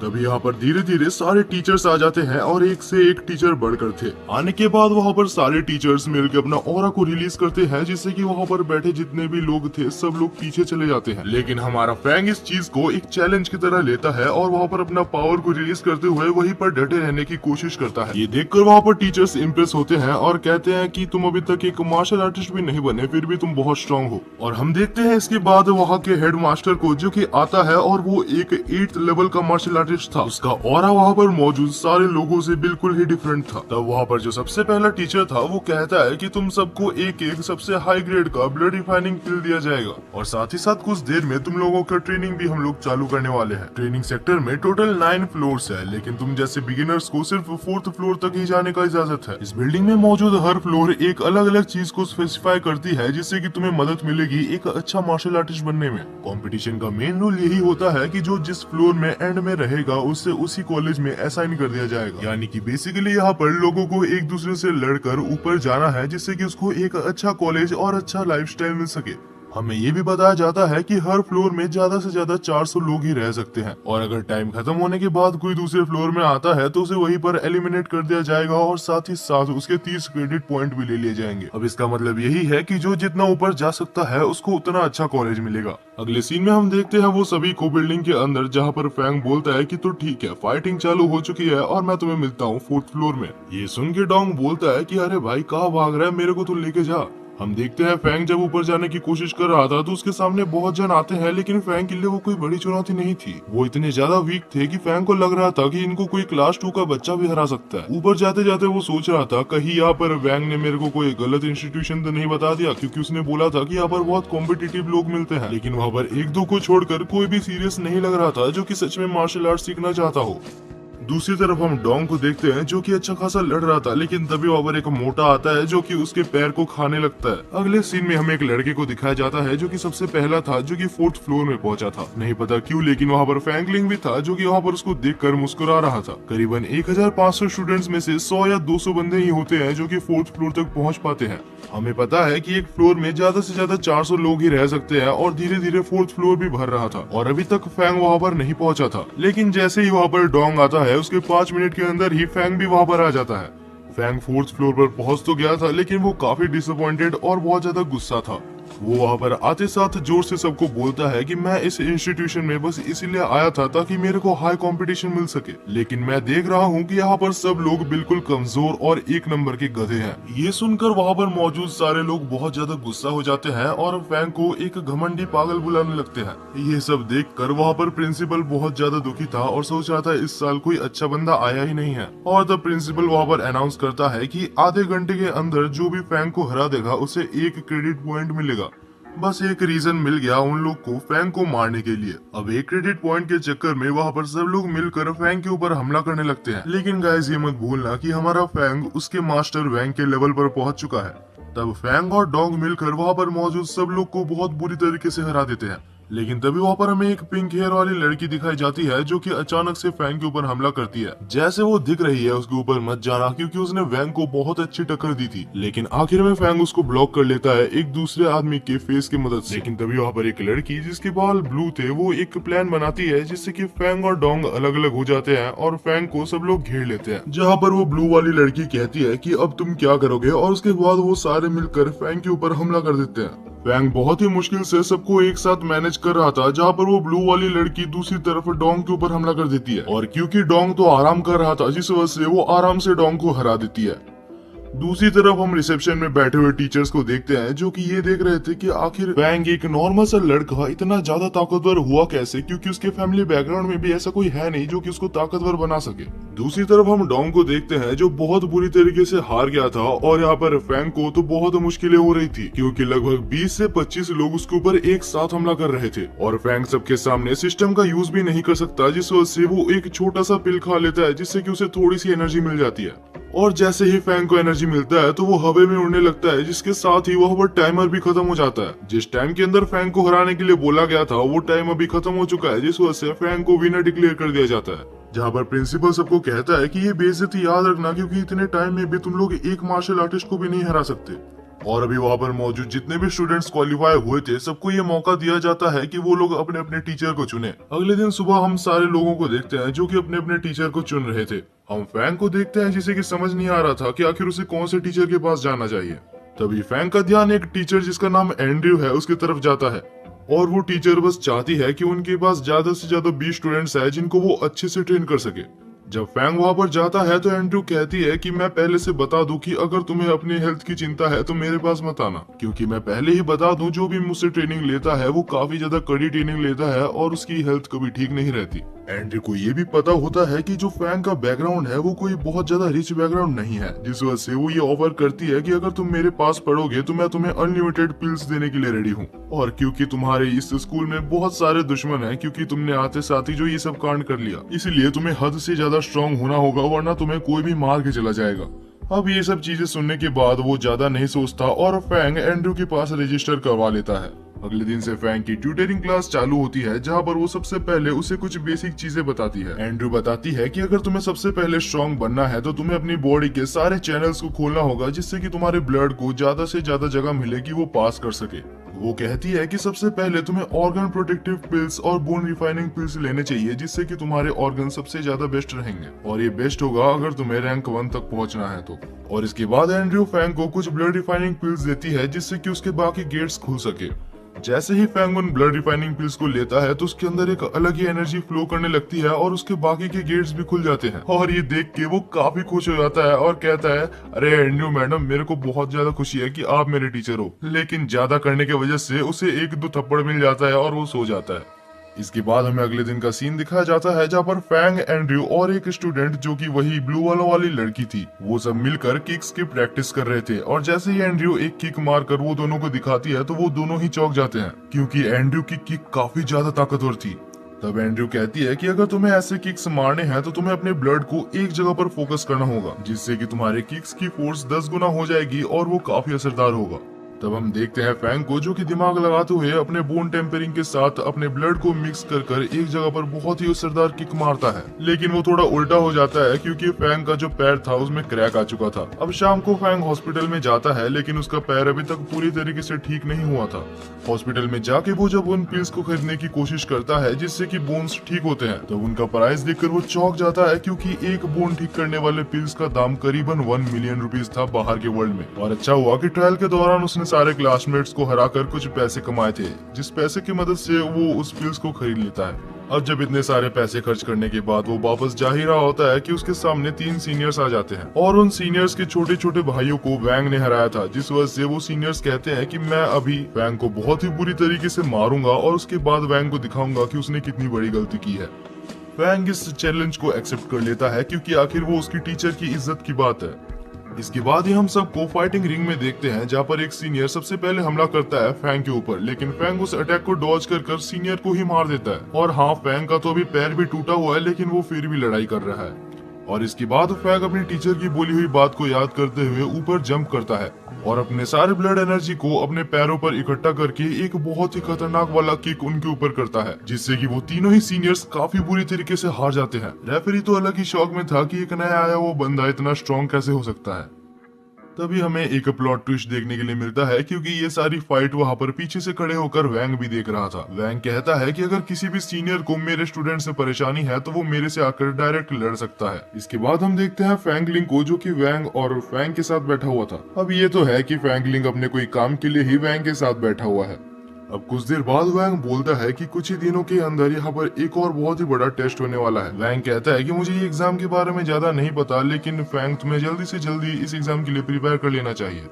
तभी यहाँ पर धीरे धीरे सारे टीचर्स आ जाते हैं और एक से एक टीचर बढ़कर थे। आने के बाद वहाँ पर सारे टीचर्स मिलकर अपना ऑरा को रिलीज करते हैं, जिससे कि वहाँ पर बैठे जितने भी लोग थे सब लोग पीछे चले जाते हैं। लेकिन हमारा फैंग इस चीज को एक चैलेंज की तरह लेता है और वहाँ पर अपना पावर को रिलीज करते हुए वहीं पर डटे रहने की कोशिश करता है। ये देखकर वहाँ पर टीचर्स इम्प्रेस होते हैं और कहते हैं कि तुम अभी तक एक मार्शल आर्टिस्ट भी नहीं बने, फिर भी तुम बहुत स्ट्रॉन्ग हो। और हम देखते हैं इसके बाद वहाँ के हेड मास्टर को, जो कि आता है और वो एक 8th लेवल का मार्शल आर्टिस्ट था। उसका ऑरा वहाँ पर मौजूद सारे लोगों से बिल्कुल ही डिफरेंट था। तब वहाँ पर जो सबसे पहला टीचर था वो कहता है कि तुम सबको एक एक सबसे हाई ग्रेड का ब्लड रिफाइनिंग पिल दिया जाएगा और साथ ही साथ कुछ देर में तुम लोगों का ट्रेनिंग भी हम लोग चालू करने वाले हैं। ट्रेनिंग सेक्टर में टोटल 9 फ्लोर्स है, लेकिन तुम जैसे बिगिनर्स को सिर्फ 4th फ्लोर तक ही जाने का इजाजत है। इस बिल्डिंग में मौजूद हर फ्लोर एक अलग अलग चीज को स्पेसिफाई करती है, जिससे कि तुम्हें मदद मिलेगी एक अच्छा मार्शल आर्टिस्ट बनने में। कंपटीशन का मेन रूल यही होता है कि जो जिस फ्लोर में एंड में रहेगा उससे उसी कॉलेज में असाइन कर दिया जाएगा। यानी कि बेसिकली यहाँ पर लोगों को एक दूसरे से लड़कर ऊपर जाना है, जिससे कि उसको एक अच्छा कॉलेज और अच्छा लाइफस्टाइल मिल सके। हमें ये भी बताया जाता है कि हर फ्लोर में ज्यादा से ज्यादा 400 लोग ही रह सकते हैं और अगर टाइम खत्म होने के बाद कोई दूसरे फ्लोर में आता है तो उसे वहीं पर एलिमिनेट कर दिया जाएगा और साथ ही साथ उसके 30 क्रेडिट पॉइंट भी ले लिए जाएंगे। अब इसका मतलब यही है कि जो जितना ऊपर जा सकता है उसको उतना अच्छा कॉलेज मिलेगा। अगले सीन में हम देखते हैं वो सभी को बिल्डिंग के अंदर, जहाँ पर फैंग बोलता है कि तो ठीक है, फाइटिंग चालू हो चुकी है और मैं तुम्हें मिलता हूँ 4th फ्लोर में। ये सुन के डोंग बोलता है कि अरे भाई कहाँ भाग रहा है, मेरे को तो लेके जा। हम देखते हैं फैंग जब ऊपर जाने की कोशिश कर रहा था तो उसके सामने बहुत जन आते हैं, लेकिन फैंग के लिए वो कोई बड़ी चुनौती नहीं थी। वो इतने ज्यादा वीक थे कि फैंग को लग रहा था कि इनको कोई क्लास 2 का बच्चा भी हरा सकता है। ऊपर जाते जाते वो सोच रहा था कहीं यहाँ पर वैंग ने मेरे को कोई गलत इंस्टीट्यूशन तो नहीं बता दिया, क्योंकि उसने बोला था कि यहाँ पर बहुत कॉम्पिटिटिव लोग मिलते हैं, लेकिन वहाँ पर 1-2 को छोड़कर कोई भी सीरियस नहीं लग रहा था जो कि सच में मार्शल आर्ट सीखना चाहता हो। दूसरी तरफ हम डोंग को देखते हैं जो कि अच्छा खासा लड़ रहा था, लेकिन तभी वहाँ पर एक मोटा आता है जो कि उसके पैर को खाने लगता है। अगले सीन में हमें एक लड़के को दिखाया जाता है जो कि सबसे पहला था, जो कि 4th फ्लोर में पहुंचा था। नहीं पता क्यों, लेकिन वहाँ पर फैंगलिंग भी था जो कि वहाँ पर उसको देखकर मुस्कुरा रहा था। करीबन 1500 स्टूडेंट्स में से 100 या 200 बंदे ही होते हैं जो कि 4th फ्लोर तक पहुँच पाते हैं। हमें पता है कि एक फ्लोर में ज्यादा से ज्यादा 400 लोग ही रह सकते हैं और धीरे धीरे 4th फ्लोर भी भर रहा था और अभी तक फैंग वहाँ पर नहीं पहुंचा था। लेकिन जैसे ही वहाँ पर डोंग आता है उसके 5 मिनट के अंदर ही फैंग भी वहाँ पर आ जाता है। फैंग 4th फ्लोर पर पहुंच तो गया था, लेकिन वो काफी डिसअपॉइंटेड और बहुत ज्यादा गुस्सा था। वो वहाँ पर आते साथ जोर से सबको बोलता है कि मैं इस इंस्टीट्यूशन में बस इसीलिए आया था ताकि मेरे को हाई कंपटीशन मिल सके, लेकिन मैं देख रहा हूँ कि यहाँ पर सब लोग बिल्कुल कमजोर और 1 नंबर के गधे हैं। ये सुनकर वहाँ पर मौजूद सारे लोग बहुत ज्यादा गुस्सा हो जाते हैं और फैंग को एक घमंडी पागल बुलाने लगते हैं। ये सब देखकर वहाँ पर प्रिंसिपल बहुत ज्यादा दुखी था और सोच रहा था इस साल कोई अच्छा बंदा आया ही नहीं है। और तब प्रिंसिपल वहाँ पर अनाउंस करता है कि आधे घंटे के अंदर जो भी फैंग को हरा देगा उसे 1 क्रेडिट पॉइंट मिलेगा। बस एक रीजन मिल गया उन लोग को फैंग को मारने के लिए। अब 1 क्रेडिट पॉइंट के चक्कर में वहाँ पर सब लोग मिलकर फैंग के ऊपर हमला करने लगते हैं। लेकिन गाइस ये मत भूलना कि हमारा फैंग उसके मास्टर वैंग के लेवल पर पहुंच चुका है। तब फैंग और डोंग मिलकर वहाँ पर मौजूद सब लोग को बहुत बुरी तरीके से हरा देते हैं। लेकिन तभी वहाँ पर हमें एक पिंक हेयर वाली लड़की दिखाई जाती है जो कि अचानक से फैंग के ऊपर हमला करती है। जैसे वो दिख रही है उसके ऊपर मत जाना, क्योंकि उसने वैंग को बहुत अच्छी टक्कर दी थी। लेकिन आखिर में फैंग उसको ब्लॉक कर लेता है एक दूसरे आदमी के फेस की मदद से। लेकिन तभी वहाँ पर एक लड़की जिसके बाल ब्लू थे वो एक प्लान बनाती है जिससे कि फैंग और डोंग अलग अलग हो जाते हैं और फैंग को सब लोग घेर लेते हैं। जहाँ पर वो ब्लू वाली लड़की कहती है कि अब तुम क्या करोगे, और उसके बाद वो सारे मिलकर फैंग के ऊपर हमला कर देते हैं। फैंग बहुत ही मुश्किल से सबको एक साथ मैनेज कर रहा था, जहाँ पर वो ब्लू वाली लड़की दूसरी तरफ डोंग के ऊपर हमला कर देती है और क्योंकि डोंग तो आराम कर रहा था जिस वजह से वो आराम से डोंग को हरा देती है। दूसरी तरफ हम रिसेप्शन में बैठे हुए टीचर्स को देखते हैं जो कि ये देख रहे थे कि आखिर फैंग एक नॉर्मल सा लड़का इतना ज्यादा ताकतवर हुआ कैसे, क्योंकि उसके फैमिली बैकग्राउंड में भी ऐसा कोई है नहीं जो कि उसको ताकतवर बना सके। दूसरी तरफ हम डोंग को देखते हैं जो बहुत बुरी तरीके से हार गया था और यहाँ पर फैंग को तो बहुत मुश्किलें हो रही थी, क्योंकि लगभग 20 से 25 लोग उसके ऊपर एक साथ हमला कर रहे थे और फैंग सबके सामने सिस्टम का यूज भी नहीं कर सकता, जिस वजह से वो एक छोटा सा पिल खा लेता है जिससे कि उसे थोड़ी सी एनर्जी मिल जाती है। और जैसे ही फैंग को एनर्जी मिलता है तो वो हवा में उड़ने लगता है, जिसके साथ ही वह टाइमर भी खत्म हो जाता है। जिस टाइम के अंदर फैंग को हराने के लिए बोला गया था वो टाइम अभी खत्म हो चुका है, जिस वजह से फैंग को विनर डिक्लेयर कर दिया जाता है। जहाँ पर प्रिंसिपल सबको कहता है कि ये बेइज्जती याद रखना, क्योंकि इतने टाइम में भी तुम लोग एक मार्शल आर्टिस्ट को भी नहीं हरा सकते। और अभी वहाँ पर मौजूद जितने भी स्टूडेंट्स क्वालिफाई हुए थे सबको ये मौका दिया जाता है कि वो लोग अपने अपने टीचर को चुने। अगले दिन सुबह हम सारे लोगों को देखते हैं जो कि अपने अपने टीचर को चुन रहे थे। हम फैंग को देखते हैं जिसे कि समझ नहीं आ रहा था कि आखिर उसे कौन से टीचर के पास जाना चाहिए। तभी फैंग का ध्यान एक टीचर जिसका नाम एंड्रयू है उसकी तरफ जाता है और वो टीचर बस चाहती है कि उनके पास ज्यादा से ज्यादा 20 स्टूडेंट्स है जिनको वो अच्छे से ट्रेन कर सके। जब फैंग वहाँ पर जाता है तो एंड्रयू कहती है कि मैं पहले से बता दूं कि अगर तुम्हें अपनी हेल्थ की चिंता है तो मेरे पास मत आना, क्योंकि मैं पहले ही बता दूं जो भी मुझसे ट्रेनिंग लेता है वो काफी ज्यादा कड़ी ट्रेनिंग लेता है और उसकी हेल्थ कभी ठीक नहीं रहती। एंड्रयू को ये भी पता होता है कि जो फैंग का बैकग्राउंड है वो कोई बहुत ज्यादा रिच बैकग्राउंड नहीं है, जिस वजह से वो ये ऑफर करती है कि अगर तुम मेरे पास पढ़ोगे तो मैं तुम्हें अनलिमिटेड पिल्स देने के लिए रेडी हूँ। और क्योंकि तुम्हारे इस स्कूल में बहुत सारे दुश्मन हैं, क्योंकि तुमने आते साथ ही जो ये सब कांड कर लिया, इसलिए तुम्हें हद से ज्यादा स्ट्रॉन्ग होना होगा, वरना तुम्हें कोई भी मार के चला जाएगा। अब ये सब चीजें सुनने के बाद वो ज्यादा नहीं सोचता और फैंग एंड्रयू के पास रजिस्टर करवा लेता है। अगले दिन से फैंग की ट्यूटरिंग क्लास चालू होती है, जहाँ पर वो सबसे पहले उसे कुछ बेसिक चीजें बताती है। एंड्रयू बताती है कि अगर तुम्हें सबसे पहले स्ट्रॉन्ग बनना है तो तुम्हें अपनी बॉडी के सारे चैनल्स को खोलना होगा, जिससे कि तुम्हारे ब्लड को ज्यादा से ज्यादा जगह मिले कि वो पास कर सके। वो कहती है कि सबसे पहले तुम्हें ऑर्गन प्रोटेक्टिव पिल्स और बोन रिफाइनिंग पिल्स लेने चाहिए, जिससे कि तुम्हारे ऑर्गन सबसे ज्यादा बेस्ट रहेंगे, और ये बेस्ट होगा अगर तुम्हें रैंक 1 तक पहुंचना है तो। और इसके बाद एंड्रयू फैंग को कुछ ब्लड रिफाइनिंग पिल्स देती है, जिससे कि उसके बाकी गेट्स खुल सके। जैसे ही फैंग उन ब्लड रिफाइनिंग पिल्स को लेता है तो उसके अंदर एक अलग ही एनर्जी फ्लो करने लगती है और उसके बाकी के गेट्स भी खुल जाते हैं। और ये देख के वो काफी खुश हो जाता है और कहता है, अरे एंड्रयू मैडम, मेरे को बहुत ज्यादा खुशी है कि आप मेरे टीचर हो। लेकिन ज्यादा करने की वजह से उसे 1-2 थप्पड़ मिल जाता है और वो सो जाता है। इसके बाद हमें अगले दिन का सीन दिखाया जाता है, जहाँ पर फैंग, एंड्रयू और एक स्टूडेंट जो कि वही ब्लू वाली लड़की थी, वो सब मिलकर किक्स की प्रैक्टिस कर रहे थे। और जैसे ही एंड्रयू एक किक मारकर वो दोनों को दिखाती है तो वो दोनों ही चौंक जाते हैं, क्योंकि एंड्रयू की किक काफी ज्यादा ताकतवर थी। तब एंड्रयू कहती है कि अगर तुम्हें ऐसे किक्स मारने हैं तो तुम्हें अपने ब्लड को एक जगह पर फोकस करना होगा, जिससे कि तुम्हारे किक्स की फोर्स 10 गुना हो जाएगी और वो काफी असरदार होगा। तब हम देखते हैं फैंग को, जो कि दिमाग लगाते हुए अपने बोन टेम्परिंग के साथ अपने ब्लड को मिक्स कर एक जगह पर बहुत ही असरदार किक मारता है। लेकिन वो थोड़ा उल्टा हो जाता है, क्योंकि फैंग का जो पैर था उसमें क्रैक आ चुका था। अब शाम को फैंग हॉस्पिटल में जाता है, लेकिन उसका पैर अभी तक पूरी तरीके से ठीक नहीं हुआ था। हॉस्पिटल में जाके वो जब उन पिल्स को खरीदने की कोशिश करता है जिससे कि बोन्स ठीक होते हैं, तो उनका प्राइस देखकर वो चौंक जाता है, क्योंकि एक बोन ठीक करने वाले पिल्स का दाम करीबन 1 मिलियन रुपीज था बाहर के वर्ल्ड में। और अच्छा हुआ कि ट्रायल के दौरान उसने सारे क्लासमेट्स को हराकर कुछ पैसे कमाए थे, जिस पैसे की मदद से वो उस पिल्स को खरीद लेता है। अब जब इतने सारे पैसे खर्च करने के बाद वो वापस जा ही रहा होता है कि उसके सामने 3 सीनियर्स आ जाते हैं, और उन सीनियर्स के छोटे छोटे भाइयों को वैंग ने हराया था, जिस वजह से वो सीनियर्स कहते हैं कि मैं अभी वैंग को बहुत ही बुरी तरीके से मारूंगा और उसके बाद वैंग को दिखाऊंगा कि उसने कितनी बड़ी गलती की है। वैंग इस चैलेंज को एक्सेप्ट कर लेता है, क्योंकि आखिर वो उसकी टीचर की इज्जत की बात है। इसके बाद ही हम सबको फाइटिंग रिंग में देखते हैं, जहाँ पर एक सीनियर सबसे पहले हमला करता है फैंग के ऊपर, लेकिन फैंग उस अटैक को डॉज कर सीनियर को ही मार देता है। और हाँ, फैंग का तो अभी पैर भी टूटा हुआ है, लेकिन वो फिर भी लड़ाई कर रहा है। और इसके बाद फैंग अपनी टीचर की बोली हुई बात को याद करते हुए ऊपर जंप करता है और अपने सारे ब्लड एनर्जी को अपने पैरों पर इकट्ठा करके एक बहुत ही खतरनाक वाला किक उनके ऊपर करता है, जिससे कि वो तीनों ही सीनियर्स काफी बुरी तरीके से हार जाते हैं। रेफरी तो अलग ही शौक में था कि एक नया आया वो बंदा इतना स्ट्रॉन्ग कैसे हो सकता है। तभी हमें एक प्लॉट ट्विस्ट देखने के लिए मिलता है, क्योंकि ये सारी फाइट वहाँ पर पीछे से खड़े होकर वैंग भी देख रहा था। वैंग कहता है कि अगर किसी भी सीनियर को मेरे स्टूडेंट से परेशानी है तो वो मेरे से आकर डायरेक्ट लड़ सकता है। इसके बाद हम देखते हैं फैंगलिंग को, जो कि वैंग और फैंग के साथ बैठा हुआ था। अब ये तो है कि फैंगलिंग अपने कोई काम के लिए ही वैंग के साथ बैठा हुआ है। अब कुछ देर बाद वैंग बोलता है कि कुछ ही दिनों के अंदर यहाँ पर एक और बहुत ही बड़ा टेस्ट होने वाला है। वैंग कहता है कि मुझे ये एग्जाम के बारे में ज्यादा नहीं पता, लेकिन फैंग तुम्हें जल्दी से जल्दी इस एग्जाम के लिए प्रिपेयर कर लेना चाहिए।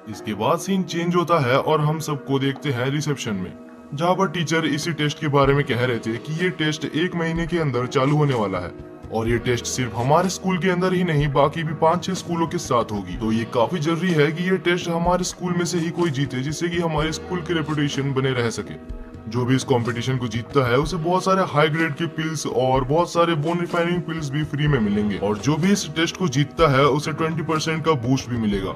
इसके बाद सीन चेंज होता है और हम सबको देखते हैं रिसेप्शन में, जहाँ पर टीचर इसी टेस्ट के बारे में कह रहे थे कि ये टेस्ट 1 महीने के अंदर चालू होने वाला है, और ये टेस्ट सिर्फ हमारे स्कूल के अंदर ही नहीं बाकी भी 5-6 स्कूलों के साथ होगी। तो ये काफी जरूरी है कि ये टेस्ट हमारे स्कूल में से ही कोई जीते, जिससे कि हमारे स्कूल की रेपुटेशन बने रह सके। जो भी इस कंपटीशन को जीतता है उसे बहुत सारे हाई ग्रेड के पिल्स और बहुत सारे बोन रिफाइनिंग पिल्स भी फ्री में मिलेंगे, और जो भी इस टेस्ट को जीतता है उसे 20% का बूस्ट भी मिलेगा।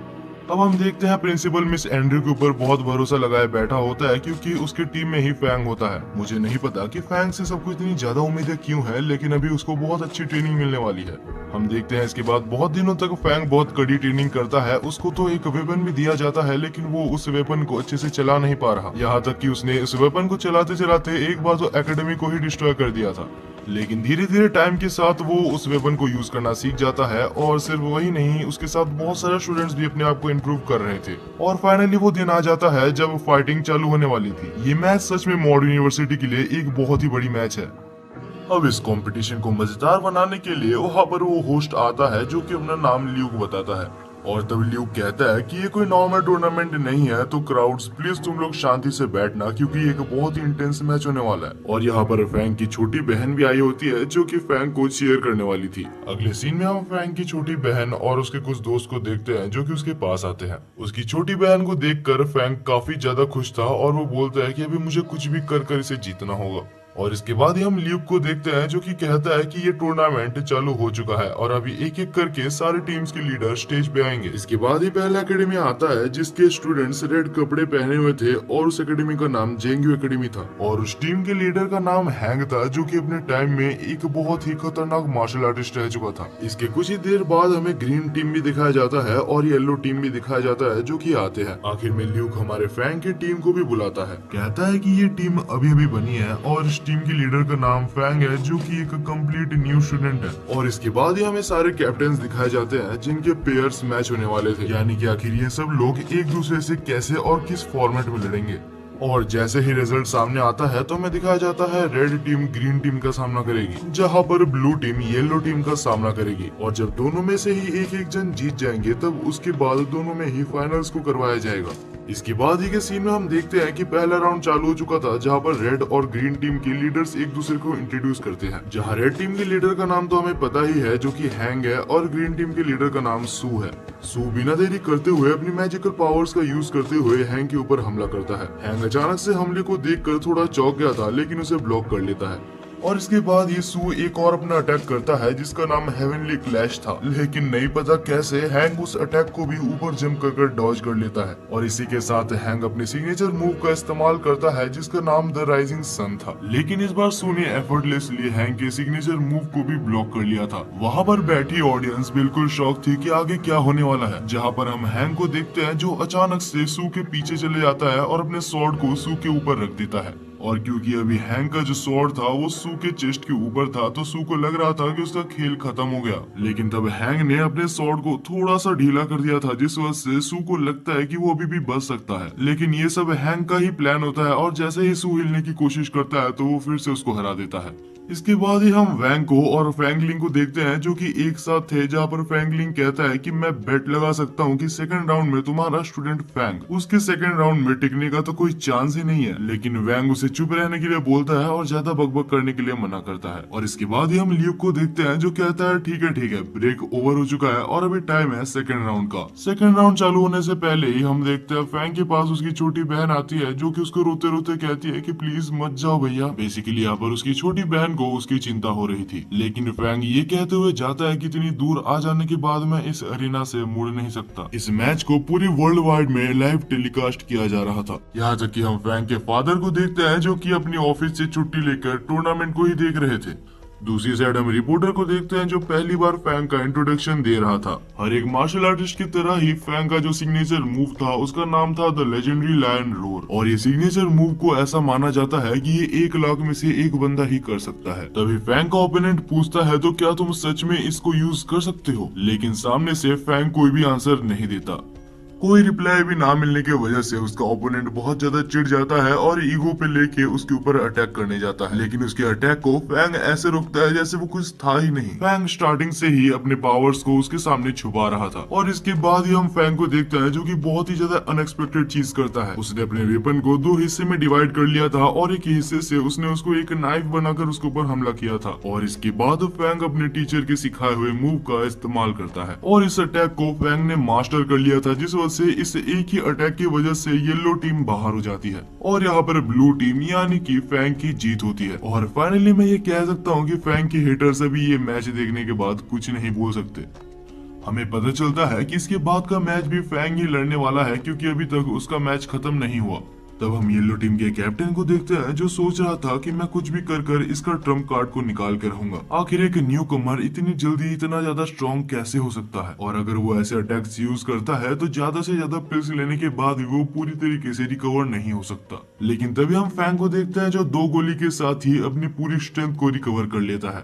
अब हम देखते हैं प्रिंसिपल मिस एंड्रयू के ऊपर बहुत भरोसा लगाए बैठा होता है, क्योंकि उसकी टीम में ही फैंग होता है। मुझे नहीं पता कि फैंग से सबको इतनी ज्यादा उम्मीदें क्यों है, लेकिन अभी उसको बहुत अच्छी ट्रेनिंग मिलने वाली है। हम देखते हैं इसके बाद बहुत दिनों तक फैंग बहुत कड़ी ट्रेनिंग करता है। उसको तो एक वेपन भी दिया जाता है, लेकिन वो उस वेपन को अच्छे से चला नहीं पा रहा। यहाँ तक कि उसने उस वेपन को चलाते चलाते एक बार तो एकेडमी को ही डिस्ट्रॉय कर दिया था। लेकिन धीरे धीरे टाइम के साथ वो उस वेपन को यूज करना सीख जाता है, और सिर्फ वही नहीं, उसके साथ बहुत सारे स्टूडेंट्स भी अपने आप को इम्प्रूव कर रहे थे। और फाइनली वो दिन आ जाता है जब फाइटिंग चालू होने वाली थी। ये मैच सच में मॉडर्न यूनिवर्सिटी के लिए एक बहुत ही बड़ी मैच है। अब इस कंपटीशन को मजेदार बनाने के लिए वहाँ पर वो होस्ट आता है, जो कि अपना नाम ल्यूक बताता है। और तब ल्यूक कहता है कि ये कोई नॉर्मल टूर्नामेंट नहीं है, तो क्राउड्स प्लीज तुम लोग शांति से बैठना, क्योंकि एक बहुत ही इंटेंस मैच होने वाला है। और यहाँ पर फैंग की छोटी बहन भी आई होती है, जो कि फैंग को चीयर करने वाली थी। अगले सीन में हम फैंग की छोटी बहन और उसके कुछ दोस्त को देखते हैं, जो कि उसके पास आते हैं। उसकी छोटी बहन को देखकर फैंग काफी ज्यादा खुश था, और वो बोलता है कि अभी मुझे कुछ भी कर इसे जीतना होगा। और इसके बाद ही हम ल्यूक को देखते हैं जो कि कहता है कि ये टूर्नामेंट चालू हो चुका है और अभी एक एक करके सारे टीम्स के लीडर स्टेज पे आएंगे। इसके बाद ही पहला एकेडमी आता है जिसके स्टूडेंट्स रेड कपड़े पहने हुए थे और उस एकेडमी का नाम जेंग्यू एकेडमी था और उस टीम के लीडर का नाम हैंग था जो कि अपने टाइम में एक बहुत ही खतरनाक मार्शल आर्टिस्ट रह चुका था। इसके कुछ ही देर बाद हमें ग्रीन टीम भी दिखाया जाता है और येलो टीम भी दिखाया जाता है जो कि आते हैं। आखिर में ल्यूक हमारे फैंग की टीम को भी बुलाता है, कहता है कि ये टीम अभी अभी बनी है और इस टीम के लीडर का नाम फैंग है जो कि एक कंप्लीट न्यू स्टूडेंट है। और इसके बाद ही हमें सारे कैप्टन दिखाए जाते हैं जिनके पेयर्स मैच होने वाले थे, यानी कि आखिर ये सब लोग एक दूसरे से कैसे और किस फॉर्मेट में लड़ेंगे। और जैसे ही रिजल्ट सामने आता है तो हमें दिखाया जाता है रेड टीम ग्रीन टीम का सामना करेगी जहां पर ब्लू टीम येलो टीम का सामना करेगी और जब दोनों में से ही एक एक जन जीत जाएंगे तब उसके बाद दोनों में ही फाइनल्स को करवाया जाएगा। इसके बाद ही के सीन में हम देखते हैं कि पहला राउंड चालू हो चुका था जहां पर रेड और ग्रीन टीम के लीडर्स एक दूसरे को इंट्रोड्यूस करते हैं। जहां रेड टीम के लीडर का नाम तो हमें पता ही है जो कि हैंग है और ग्रीन टीम के लीडर का नाम सू है। सू बिना देरी करते हुए अपनी मैजिकल पावर्स का यूज करते हुए हैंग के ऊपर हमला करता है। हैंग अचानक से हमले को देखकर थोड़ा चौंक गया था लेकिन उसे ब्लॉक कर लेता है और इसके बाद ये सू एक और अपना अटैक करता है जिसका नाम हेवनली क्लैश था, लेकिन नहीं पता कैसे हैंग उस अटैक को भी ऊपर जंप कर डॉज कर लेता है और इसी के साथ हैंग अपने सिग्नेचर मूव का इस्तेमाल करता है जिसका नाम द राइजिंग सन था। लेकिन इस बार सू ने एफर्टलेसली हैंग के सिग्नेचर मूव को भी ब्लॉक कर लिया था। वहाँ पर बैठी ऑडियंस बिल्कुल शॉक थी कि आगे क्या होने वाला है, जहाँ पर हम हैंग को देखते हैं जो अचानक से सू के पीछे चले जाता है और अपने स्वॉर्ड को सू के ऊपर रख देता है। और क्योंकि अभी हैंग का जो स्वॉर्ड था वो सू के चेस्ट के ऊपर था तो सू को लग रहा था कि उसका खेल खत्म हो गया, लेकिन तब हैंग ने अपने स्वॉर्ड को थोड़ा सा ढीला कर दिया था जिस वजह से सू को लगता है कि वो अभी भी बच सकता है। लेकिन ये सब हैंग का ही प्लान होता है और जैसे ही सू हिलने की कोशिश करता है तो वो फिर से उसको हरा देता है। इसके बाद ही हम वैंग को और फैंगलिंग को देखते हैं जो कि एक साथ थे, जहाँ पर फैंगलिंग कहता है कि मैं बेट लगा सकता हूँ कि सेकंड राउंड में तुम्हारा स्टूडेंट फैंग उसके सेकंड राउंड में टिकने का तो कोई चांस ही नहीं है। लेकिन वैंग उसे चुप रहने के लिए बोलता है और ज्यादा बकबक करने के लिए मना करता है। और इसके बाद ही हम ल्यूक को देखते हैं जो कहता है ठीक है ब्रेक ओवर हो चुका है और अभी टाइम है सेकंड राउंड का। सेकंड राउंड चालू होने से पहले ही हम देखते हैं फैंग के पास उसकी छोटी बहन आती है जो कि उसको रोते रोते कहती है कि प्लीज मत जाओ भैया। बेसिकली यहाँ पर उसकी छोटी बहन को उसकी चिंता हो रही थी, लेकिन फैंग ये कहते हुए जाता है कि इतनी दूर आ जाने के बाद मैं इस अरीना से मुड़ नहीं सकता। इस मैच को पूरी वर्ल्ड वाइड में लाइव टेलीकास्ट किया जा रहा था। यहाँ तक कि हम फैंग के फादर को देखते हैं जो कि अपनी ऑफिस से छुट्टी लेकर टूर्नामेंट को ही देख रहे थे। दूसरी साइड हम रिपोर्टर को देखते हैं जो पहली बार फैंग का इंट्रोडक्शन दे रहा था। हर एक मार्शल आर्टिस्ट की तरह ही फैंग का जो सिग्नेचर मूव था उसका नाम था द लेजेंडरी लायन रोर और ये सिग्नेचर मूव को ऐसा माना जाता है कि ये 1 लाख में से एक बंदा ही कर सकता है। तभी फैंग का ओपोनेंट पूछता है तो क्या तुम सच में इसको यूज कर सकते हो, लेकिन सामने से फैंग कोई भी आंसर नहीं देता। कोई रिप्लाई भी ना मिलने की वजह से उसका ओपोनेंट बहुत ज्यादा चिढ़ जाता है और ईगो पे लेके उसके ऊपर अटैक करने जाता है, लेकिन उसके अटैक को फैंग ऐसे रोकता है जैसे वो कुछ था ही नहीं। फैंग स्टार्टिंग से ही अपने पावर्स को उसके सामने छुपा रहा था और इसके बाद ही हम फैंग को देखते हैं जो कि बहुत ही ज्यादा अनएक्सपेक्टेड चीज करता है। उसने अपने वेपन को 2 हिस्से में डिवाइड कर लिया था और एक हिस्से से उसने उसको एक नाइफ बनाकर उसके ऊपर हमला किया था और इसके बाद फैंग अपने टीचर के सिखाए हुए मूव का इस्तेमाल करता है और इस अटैक को फैंग ने मास्टर कर लिया था जिस वजह से इस एक ही अटैक की वजह से येलो टीम बाहर हो जाती है और यहाँ पर ब्लू टीम यानी कि फैंग की जीत होती है। और फाइनली मैं ये कह सकता हूँ कि फैंग के हेटर्स अभी ये मैच देखने के बाद कुछ नहीं बोल सकते। हमें पता चलता है कि इसके बाद का मैच भी फैंग ही लड़ने वाला है क्योंकि अभी तक उसका मैच खत्म नहीं हुआ। तब हम येलो टीम के कैप्टन को देखते हैं जो सोच रहा था कि मैं कुछ भी कर इसका ट्रम्प कार्ड को निकाल के रहूंगा। आखिर एक न्यू कमर इतनी जल्दी इतना ज्यादा स्ट्रॉन्ग कैसे हो सकता है और अगर वो ऐसे अटैक्स यूज करता है तो ज्यादा से ज्यादा पिल्स लेने के बाद भी वो पूरी तरीके से रिकवर नहीं हो सकता। लेकिन तभी हम फैंग को देखते हैं जो 2 गोली के साथ ही अपनी पूरी स्ट्रेंथ को रिकवर कर लेता है।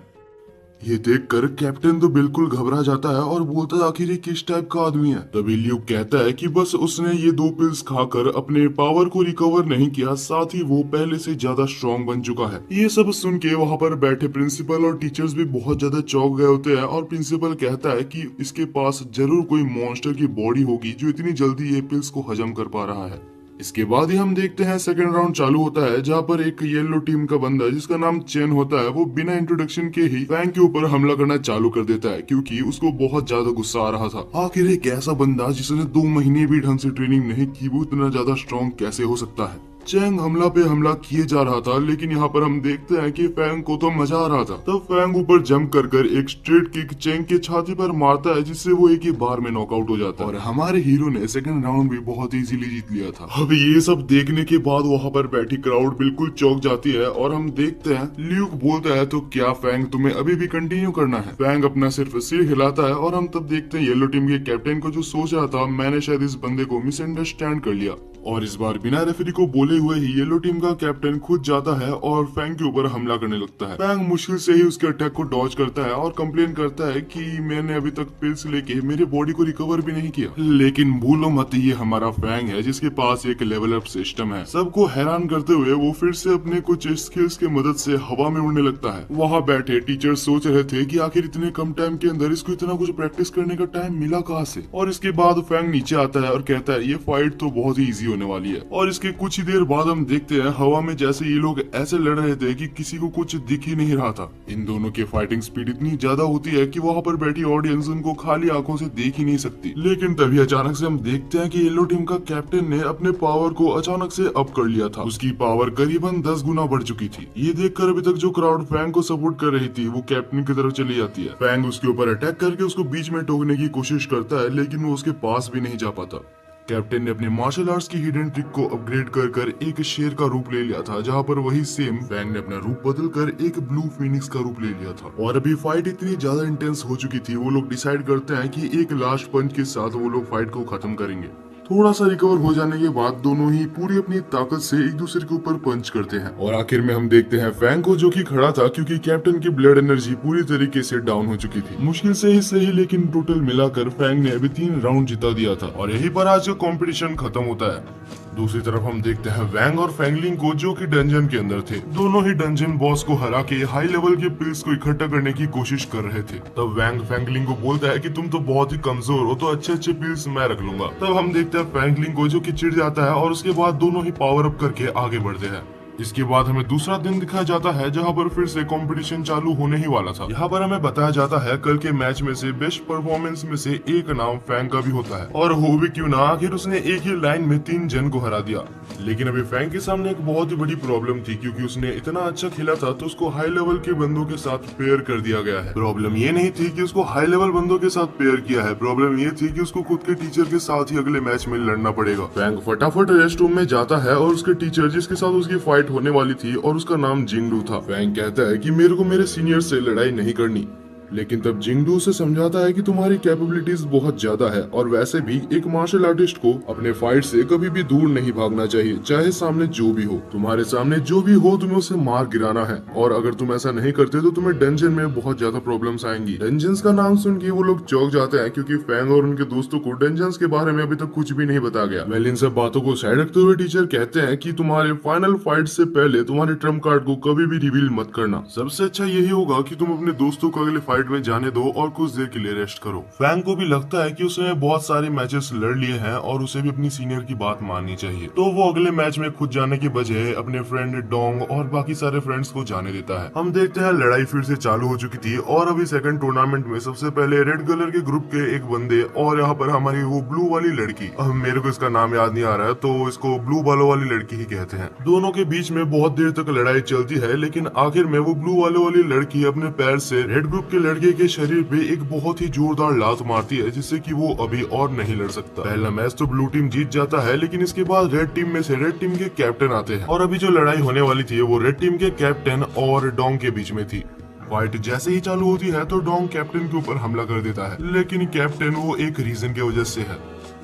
ये देखकर कैप्टन तो बिल्कुल घबरा जाता है और बोलता है आखिर ये किस टाइप का आदमी है। तभी ल्यूक कहता है कि बस उसने ये 2 पिल्स खाकर अपने पावर को रिकवर नहीं किया, साथ ही वो पहले से ज्यादा स्ट्रॉन्ग बन चुका है। ये सब सुन के वहाँ पर बैठे प्रिंसिपल और टीचर्स भी बहुत ज्यादा चौंक गए होते हैं और प्रिंसिपल कहता है कि इसके पास जरूर कोई मॉन्स्टर की बॉडी होगी जो इतनी जल्दी ये पिल्स को हजम कर पा रहा है। इसके बाद ही हम देखते हैं सेकंड राउंड चालू होता है जहाँ पर एक येलो टीम का बंदा जिसका नाम चेन होता है वो बिना इंट्रोडक्शन के ही फैंग के ऊपर हमला करना चालू कर देता है क्योंकि उसको बहुत ज्यादा गुस्सा आ रहा था। आखिर एक ऐसा बंदा जिसने 2 महीने भी ढंग से ट्रेनिंग नहीं की वो इतना ज्यादा स्ट्रॉन्ग कैसे हो सकता है। चैंग हमला पे हमला किए जा रहा था, लेकिन यहाँ पर हम देखते हैं कि फैंग को तो मजा आ रहा था। तब फैंग ऊपर जंप कर एक स्ट्रेट किक चैंग के छाती पर मारता है, जिससे वो एक ही बार में नॉकआउट हो जाता है और हमारे हीरो ने सेकंड राउंड भी बहुत इजीली जीत लिया था। अब ये सब देखने के बाद वहाँ पर बैठी क्राउड बिल्कुल चौंक जाती है और हम देखते हैं ल्यूक बोलता है, तो क्या फैंग तुम्हें अभी भी कंटिन्यू करना है? फैंग अपना सिर्फ सिर हिलाता है और हम तब देखते हैं येलो टीम के कैप्टन को, जो सोच रहा था मैंने शायद इस बंदे को मिसअंडरस्टैंड कर लिया, और इस बार बिना रेफरी को बोले हुए ही येलो टीम का कैप्टन खुद जाता है और फैंग के ऊपर हमला करने लगता है। फैंग मुश्किल से ही उसके अटैक को डॉज करता है और कंप्लेन करता है कि मैंने अभी तक पिल्स लेके मेरे बॉडी को रिकवर भी नहीं किया। लेकिन भूलो मत, ये हमारा फैंग है जिसके पास एक लेवल अप सिस्टम है। सबको हैरान करते हुए वो फिर से अपने कुछ स्किल्स की मदद से हवा में उड़ने लगता है। वहाँ बैठे टीचर सोच रहे थे कि आखिर इतने कम टाइम के अंदर इसको इतना कुछ प्रैक्टिस करने का टाइम मिला कहाँ से। और इसके बाद फैंग नीचे आता है और कहता है ये फाइट तो बहुत ही इजी होने वाली है। और इसके कुछ ही देर बाद हम देखते हैं हवा में जैसे ये लोग ऐसे लड़ रहे थे कि किसी को कुछ दिख ही नहीं रहा था। इन दोनों की फाइटिंग स्पीड इतनी ज्यादा होती है कि वहाँ पर बैठी ऑडियंस उनको खाली आंखों से देख ही नहीं सकती। लेकिन तभी अचानक से हम देखते हैं कि येलो टीम का कैप्टन ने अपने पावर को अचानक से अप कर लिया था। उसकी पावर करीबन 10 गुना बढ़ चुकी थी। ये देखकर अभी तक जो क्राउड फैंग को सपोर्ट कर रही थी वो कैप्टन की तरफ चली जाती है। फैंग उसके ऊपर अटैक करके उसको बीच में टोकने की कोशिश करता है, लेकिन वो उसके पास भी नहीं जा पाता। कैप्टन ने अपने मार्शल आर्ट्स की हिडन ट्रिक को अपग्रेड कर एक शेर का रूप ले लिया था, जहां पर वही सेम फैंग ने अपना रूप बदलकर एक ब्लू फिनिक्स का रूप ले लिया था। और अभी फाइट इतनी ज्यादा इंटेंस हो चुकी थी, वो लोग डिसाइड करते हैं कि एक लास्ट पंच के साथ वो लोग फाइट को खत्म करेंगे। थोड़ा सा रिकवर हो जाने के बाद दोनों ही पूरी अपनी ताकत से एक दूसरे के ऊपर पंच करते हैं और आखिर में हम देखते हैं फैंग को, जो कि खड़ा था क्योंकि कैप्टन की ब्लड एनर्जी पूरी तरीके से डाउन हो चुकी थी। मुश्किल से ही सही, लेकिन टोटल मिलाकर फैंग ने अभी 3 राउंड जिता दिया था और यही पर आज का कंपटीशन खत्म होता है। दूसरी तरफ हम देखते हैं वैंग और फैंगलिंग को, जो कि डंजन के अंदर थे। दोनों ही डंजन बॉस को हरा के हाई लेवल के पिल्स को इकट्ठा करने की कोशिश कर रहे थे। तब वैंग फैंगलिंग को बोलता है कि तुम तो बहुत ही कमजोर हो, तो अच्छे अच्छे पिल्स मैं रख लूंगा। तब हम देखते हैं फैंगलिंग को, जो कि चिढ़ जाता है और उसके बाद दोनों ही पावर अप करके आगे बढ़ते हैं। इसके बाद हमें दूसरा दिन दिखाया जाता है, जहां पर फिर से कंपटीशन चालू होने ही वाला था। यहाँ पर हमें बताया जाता है कल के मैच में से बेस्ट परफॉर्मेंस में से एक नाम फैंग का भी होता है, और हो भी क्यों ना, आखिर उसने एक ही लाइन में 3 जन को हरा दिया। लेकिन अभी फैंग के सामने एक बहुत ही बड़ी प्रॉब्लम थी, क्योंकि उसने इतना अच्छा खेला था तो उसको हाई लेवल के बंदों के साथ पेयर कर दिया गया है। प्रॉब्लम ये नहीं थी कि उसको हाई लेवल बंदों के साथ पेयर किया है, प्रॉब्लम ये थी कि उसको खुद के टीचर के साथ ही अगले मैच में लड़ना पड़ेगा। फैंग फटाफट रेस्ट रूम में जाता है और उसके टीचर, जिसके साथ उसकी फाइट होने वाली थी और उसका नाम जिंगडू था, फैंग कहता है कि मेरे को मेरे सीनियर से लड़ाई नहीं करनी। लेकिन तब जिंगडू से समझाता है कि तुम्हारी कैपेबिलिटीज बहुत ज्यादा है, और वैसे भी एक मार्शल आर्टिस्ट को अपने फाइट से कभी भी दूर नहीं भागना चाहिए, चाहे सामने जो भी हो। तुम्हारे सामने जो भी हो तुम्हें उसे मार गिराना है, और अगर तुम ऐसा नहीं करते तो तुम्हें डंजन में बहुत ज्यादा प्रॉब्लम्स आएंगी। डंजन्स का नाम सुन के वो लोग चौंक जाते हैं, क्योंकि फैंग और उनके दोस्तों को डंजन्स के बारे में अभी तक कुछ भी नहीं बताया गया। वेल, इन सब बातों को साइड रखते हुए टीचर कहते हैं कि तुम्हारे फाइनल फाइट से पहले तुम्हारे ट्रम्प कार्ड को कभी भी रिवील मत करना। सबसे अच्छा यही होगा कि तुम अपने दोस्तों को अगले फाइट में जाने दो और कुछ देर के लिए रेस्ट करो। फैंग को भी लगता है कि उसने बहुत सारे मैचेस लड़ लिए हैं और उसे भी अपनी सीनियर की बात माननी चाहिए, तो वो अगले मैच में खुद जाने के बजाय अपने फ्रेंड डोंग और बाकी सारे फ्रेंड्स को जाने देता है। हम देखते हैं लड़ाई फिर से चालू हो चुकी थी, और अभी सेकंड टूर्नामेंट में सबसे पहले रेड कलर के ग्रुप के एक बंदे और यहाँ पर हमारी वो ब्लू वाली लड़की, मेरे को इसका नाम याद नहीं आ रहा है, तो इसको ब्लू बालों वाली लड़की ही कहते हैं। दोनों के बीच में बहुत देर तक लड़ाई चलती है, लेकिन आखिर में वो ब्लू वालों वाली लड़की अपने पैर से रेड ग्रुप के लड़के के शरीर पे एक बहुत ही जोरदार लात मारती है, जिससे कि वो अभी और नहीं लड़ सकता। पहला मैच तो ब्लू टीम जीत जाता है, लेकिन इसके बाद रेड टीम में से रेड टीम के कैप्टन आते हैं, और अभी जो लड़ाई होने वाली थी वो रेड टीम के कैप्टन और डोंग के बीच में थी। फाइट जैसे ही चालू होती है तो डोंग कैप्टन के ऊपर हमला कर देता है, लेकिन कैप्टन वो एक रीजन की वजह से है,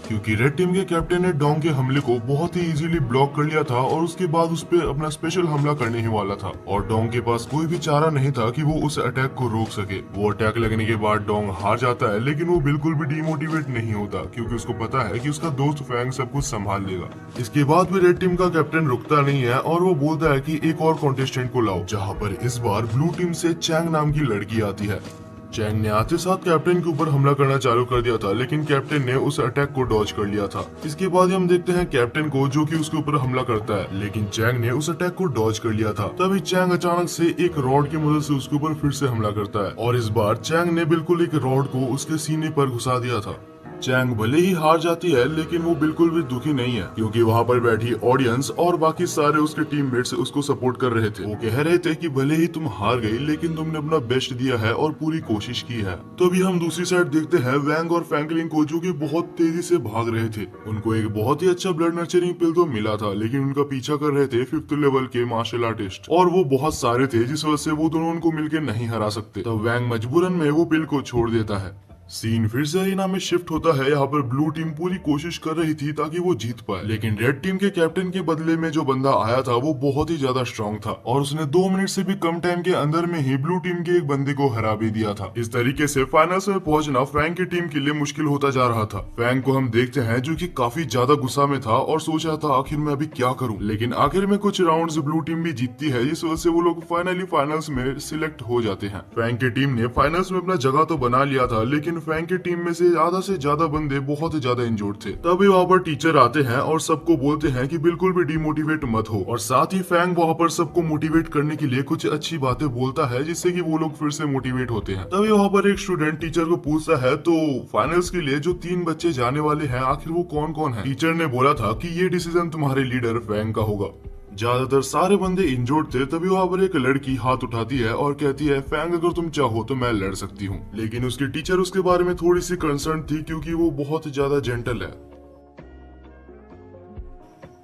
क्योंकि रेड टीम के कैप्टन ने डोंग के हमले को बहुत ही इजीली ब्लॉक कर लिया था और उसके बाद उस पर अपना स्पेशल हमला करने ही वाला था, और डोंग के पास कोई भी चारा नहीं था कि वो उस अटैक को रोक सके। वो अटैक लगने के बाद डोंग हार जाता है, लेकिन वो बिल्कुल भी डिमोटिवेट नहीं होता, क्योंकि उसको पता है कि उसका दोस्त फैंग सब कुछ संभाल लेगा। इसके बाद भी रेड टीम का कैप्टन रुकता नहीं है और वो बोलता है कि एक और कॉन्टेस्टेंट को लाओ, जहाँ पर इस बार ब्लू टीम से चैंग नाम की लड़की आती है। चैंग ने आते साथ कैप्टन के ऊपर हमला करना चालू कर दिया था, लेकिन कैप्टन ने उस अटैक को डॉज कर लिया था। इसके बाद हम देखते हैं कैप्टन को, जो कि उसके ऊपर हमला करता है, लेकिन चैंग ने उस अटैक को डॉज कर लिया था। तभी चैंग अचानक से एक रॉड की मदद से उसके ऊपर फिर से हमला करता है, और इस बार चैंग ने बिल्कुल एक रॉड को उसके सीने पर घुसा दिया था। चैंग भले ही हार जाती है लेकिन वो बिल्कुल भी दुखी नहीं है, क्योंकि वहाँ पर बैठी ऑडियंस और बाकी सारे उसके टीममेट्स उसको सपोर्ट कर रहे थे। वो कह रहे थे कि भले ही तुम हार गई लेकिन तुमने अपना बेस्ट दिया है और पूरी कोशिश की है। तो अभी हम दूसरी साइड देखते हैं वैंग और फैंकलिंग को, जो कि बहुत तेजी से भाग रहे थे। उनको एक बहुत ही अच्छा ब्लड नर्चरिंग पिल तो मिला था, लेकिन उनका पीछा कर रहे थे 5th लेवल के मार्शल आर्टिस्ट, और वो बहुत सारे थे जिस वजह से वो दोनों उनको मिलकर नहीं हरा सकते। तब वैंग मजबूरन में वो पिल को छोड़ देता है। सीन फिर से अरीना में शिफ्ट होता है। यहाँ पर ब्लू टीम पूरी कोशिश कर रही थी ताकि वो जीत पाए, लेकिन रेड टीम के कैप्टन के बदले में जो बंदा आया था वो बहुत ही ज्यादा स्ट्रॉन्ग था और उसने 2 मिनट से भी कम टाइम के अंदर में ही ब्लू टीम के एक बंदे को हरा भी दिया था। इस तरीके से फाइनल्स में पहुंचना फैंग की टीम के लिए मुश्किल होता जा रहा था। फैंग को हम देखते हैं जो कि काफी ज्यादा गुस्सा में था और सोच रहा था आखिर मैं अभी क्या करूं, लेकिन आखिर में कुछ राउंड्स ब्लू टीम भी जीतती है, जिस वजह से वो लोग फाइनली फाइनल्स में सिलेक्ट हो जाते हैं। फैंग की टीम ने फाइनल्स में अपना जगह तो बना लिया था, लेकिन फैंग की टीम में से ज्यादा बंदे बहुत ही ज्यादा इंजोर्ड थे। तभी वहाँ पर टीचर आते हैं और सबको बोलते हैं कि बिल्कुल भी डिमोटिवेट मत हो, और साथ ही फैंग वहाँ पर सबको मोटिवेट करने के लिए कुछ अच्छी बातें बोलता है जिससे कि वो लोग फिर से मोटिवेट होते हैं। तभी वहाँ पर एक स्टूडेंट टीचर को पूछता है तो फाइनल्स के लिए जो 3 बच्चे जाने वाले हैं आखिर वो कौन कौन है। टीचर ने बोला था कि ये डिसीजन तुम्हारे लीडर फैंग का होगा। ज्यादातर सारे बंदे इंजोर्ड थे। तभी वहाँ पर एक लड़की हाथ उठाती है और कहती है फैंग अगर तुम चाहो तो मैं लड़ सकती हूँ, लेकिन उसकी टीचर उसके बारे में थोड़ी सी कंसर्न थी क्योंकि वो बहुत ज्यादा जेंटल है।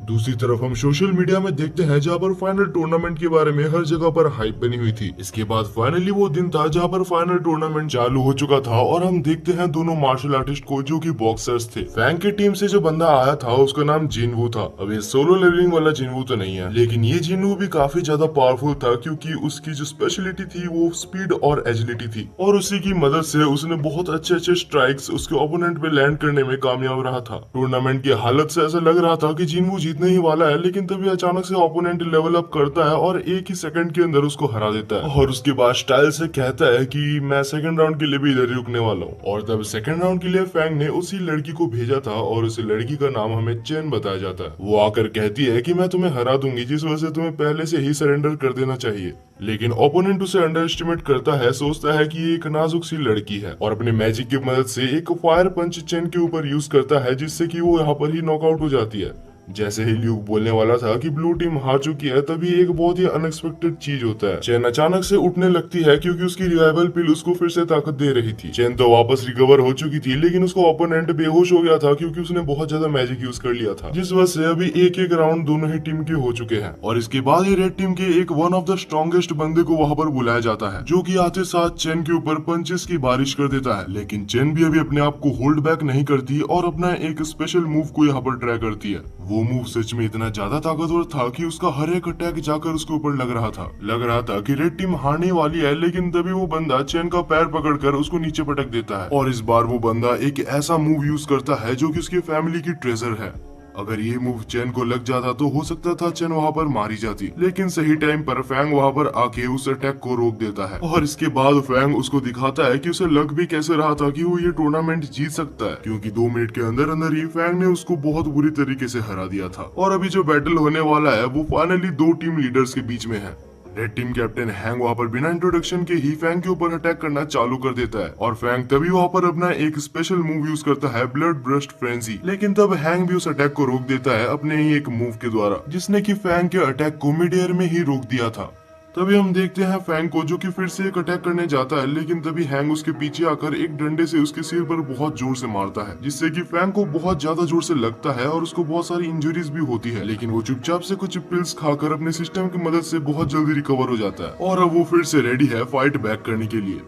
दूसरी तरफ हम सोशल मीडिया में देखते हैं जहाँ पर फाइनल टूर्नामेंट के बारे में हर जगह पर हाइप बनी हुई थी। इसके बाद फाइनली वो दिन था जहाँ पर फाइनल टूर्नामेंट चालू हो चुका था और हम देखते हैं दोनों मार्शल आर्टिस्ट को जो कि बॉक्सर्स थे। फैंग की टीम से जो बंदा आया था उसका नाम जिनवू था। अब ये सोलो लेवलिंग वाला जिनवू तो नहीं है, लेकिन ये जिनवू भी काफी ज्यादा पावरफुल था क्योंकि उसकी जो स्पेशलिटी थी वो स्पीड और एजिलिटी थी, और उसी की मदद से उसने बहुत अच्छे अच्छे स्ट्राइक्स उसके ओपोनेंट पे लैंड करने में कामयाब रहा था। टूर्नामेंट की हालत से ऐसा लग रहा था कि जिनवू जीतने ही वाला है, लेकिन तभी अचानक से ओपोनेंट लेवल अप करता है और एक ही सेकंड के अंदर उसको हरा देता है, और उसके बाद स्टाइल से कहता है कि मैं सेकंड राउंड के लिए भी इधर ही रुकने वाला हूँ। और तब सेकंड राउंड के लिए फैंग ने उसी लड़की को भेजा था और उस लड़की का नाम हमें चेन बताया जाता है। वो आकर कहती है कि मैं तुम्हें हरा दूंगी, जिस वजह से तुम्हें पहले से ही सरेंडर कर देना चाहिए। लेकिन ओपोनेंट उसे अंडर एस्टिमेट करता है, सोचता है कि ये एक नाजुक सी लड़की है, और अपने मैजिक की मदद से एक फायर पंच चेन के ऊपर यूज करता है, जिससे कि वो यहाँ पर ही नॉकआउट हो जाती है। जैसे ही ल्यूक बोलने वाला था कि ब्लू टीम हार चुकी है, तभी एक बहुत ही अनएक्सपेक्टेड चीज होता है। चेन अचानक से उठने लगती है क्योंकि उसकी रिवाइवल पिल उसको फिर से ताकत दे रही थी। चेन तो वापस रिकवर हो चुकी थी, लेकिन उसको ओपोनेंट बेहोश हो गया था क्योंकि उसने बहुत ज्यादा मैजिक यूज कर लिया था, जिस वजह से अभी एक एक राउंड दोनों ही टीम के हो चुके हैं। और इसके बाद ही रेड टीम के एक वन ऑफ द स्ट्रॉन्गेस्ट बंदे को वहां पर बुलाया जाता है, जो कि आते साथ चेन के ऊपर पंचेस की बारिश कर देता है। लेकिन चेन भी अभी अपने आप को होल्ड बैक नहीं करती और अपना एक स्पेशल मूव को यहाँ पर ट्राई करती है। वो मूव सच में इतना ज्यादा ताकतवर था कि उसका हर एक अटैक जाकर उसके ऊपर लग रहा था कि रेड टीम हारने वाली है, लेकिन तभी वो बंदा चेन का पैर पकड़कर उसको नीचे पटक देता है। और इस बार वो बंदा एक ऐसा मूव यूज करता है जो कि उसकी फैमिली की ट्रेजर है। अगर ये मूव चेन को लग जाता तो हो सकता था चेन वहाँ पर मारी जाती, लेकिन सही टाइम पर फैंग वहाँ पर आके उस अटैक को रोक देता है। और इसके बाद फैंग उसको दिखाता है कि उसे लग भी कैसे रहा था कि वो ये टूर्नामेंट जीत सकता है, क्योंकि 2 मिनट के अंदर अंदर ही फैंग ने उसको बहुत बुरी तरीके से हरा दिया था। और अभी जो बैटल होने वाला है वो फाइनली 2 टीम लीडर्स के बीच में है। रेड टीम कैप्टन हैंग वहाँ पर बिना इंट्रोडक्शन के ही फैंग के ऊपर अटैक करना चालू कर देता है, और फैंग तभी वहाँ पर अपना एक स्पेशल मूव यूज करता है, ब्लड ब्रस्ट फ्रेंजी। लेकिन तब हैंग भी उस अटैक को रोक देता है अपने ही एक मूव के द्वारा, जिसने कि फैंग के अटैक को मिड एयर में ही रोक दिया था। तभी हम देखते हैं फैंग को जो कि फिर से एक अटैक करने जाता है, लेकिन तभी हैंग उसके पीछे आकर एक डंडे से उसके सिर पर बहुत जोर से मारता है, जिससे कि फैंग को बहुत ज्यादा जोर से लगता है और उसको बहुत सारी इंजरीज भी होती है। लेकिन वो चुपचाप से कुछ पिल्स खाकर अपने सिस्टम की मदद से बहुत जल्दी रिकवर हो जाता है, और अब वो फिर से रेडी है फाइट बैक करने के लिए।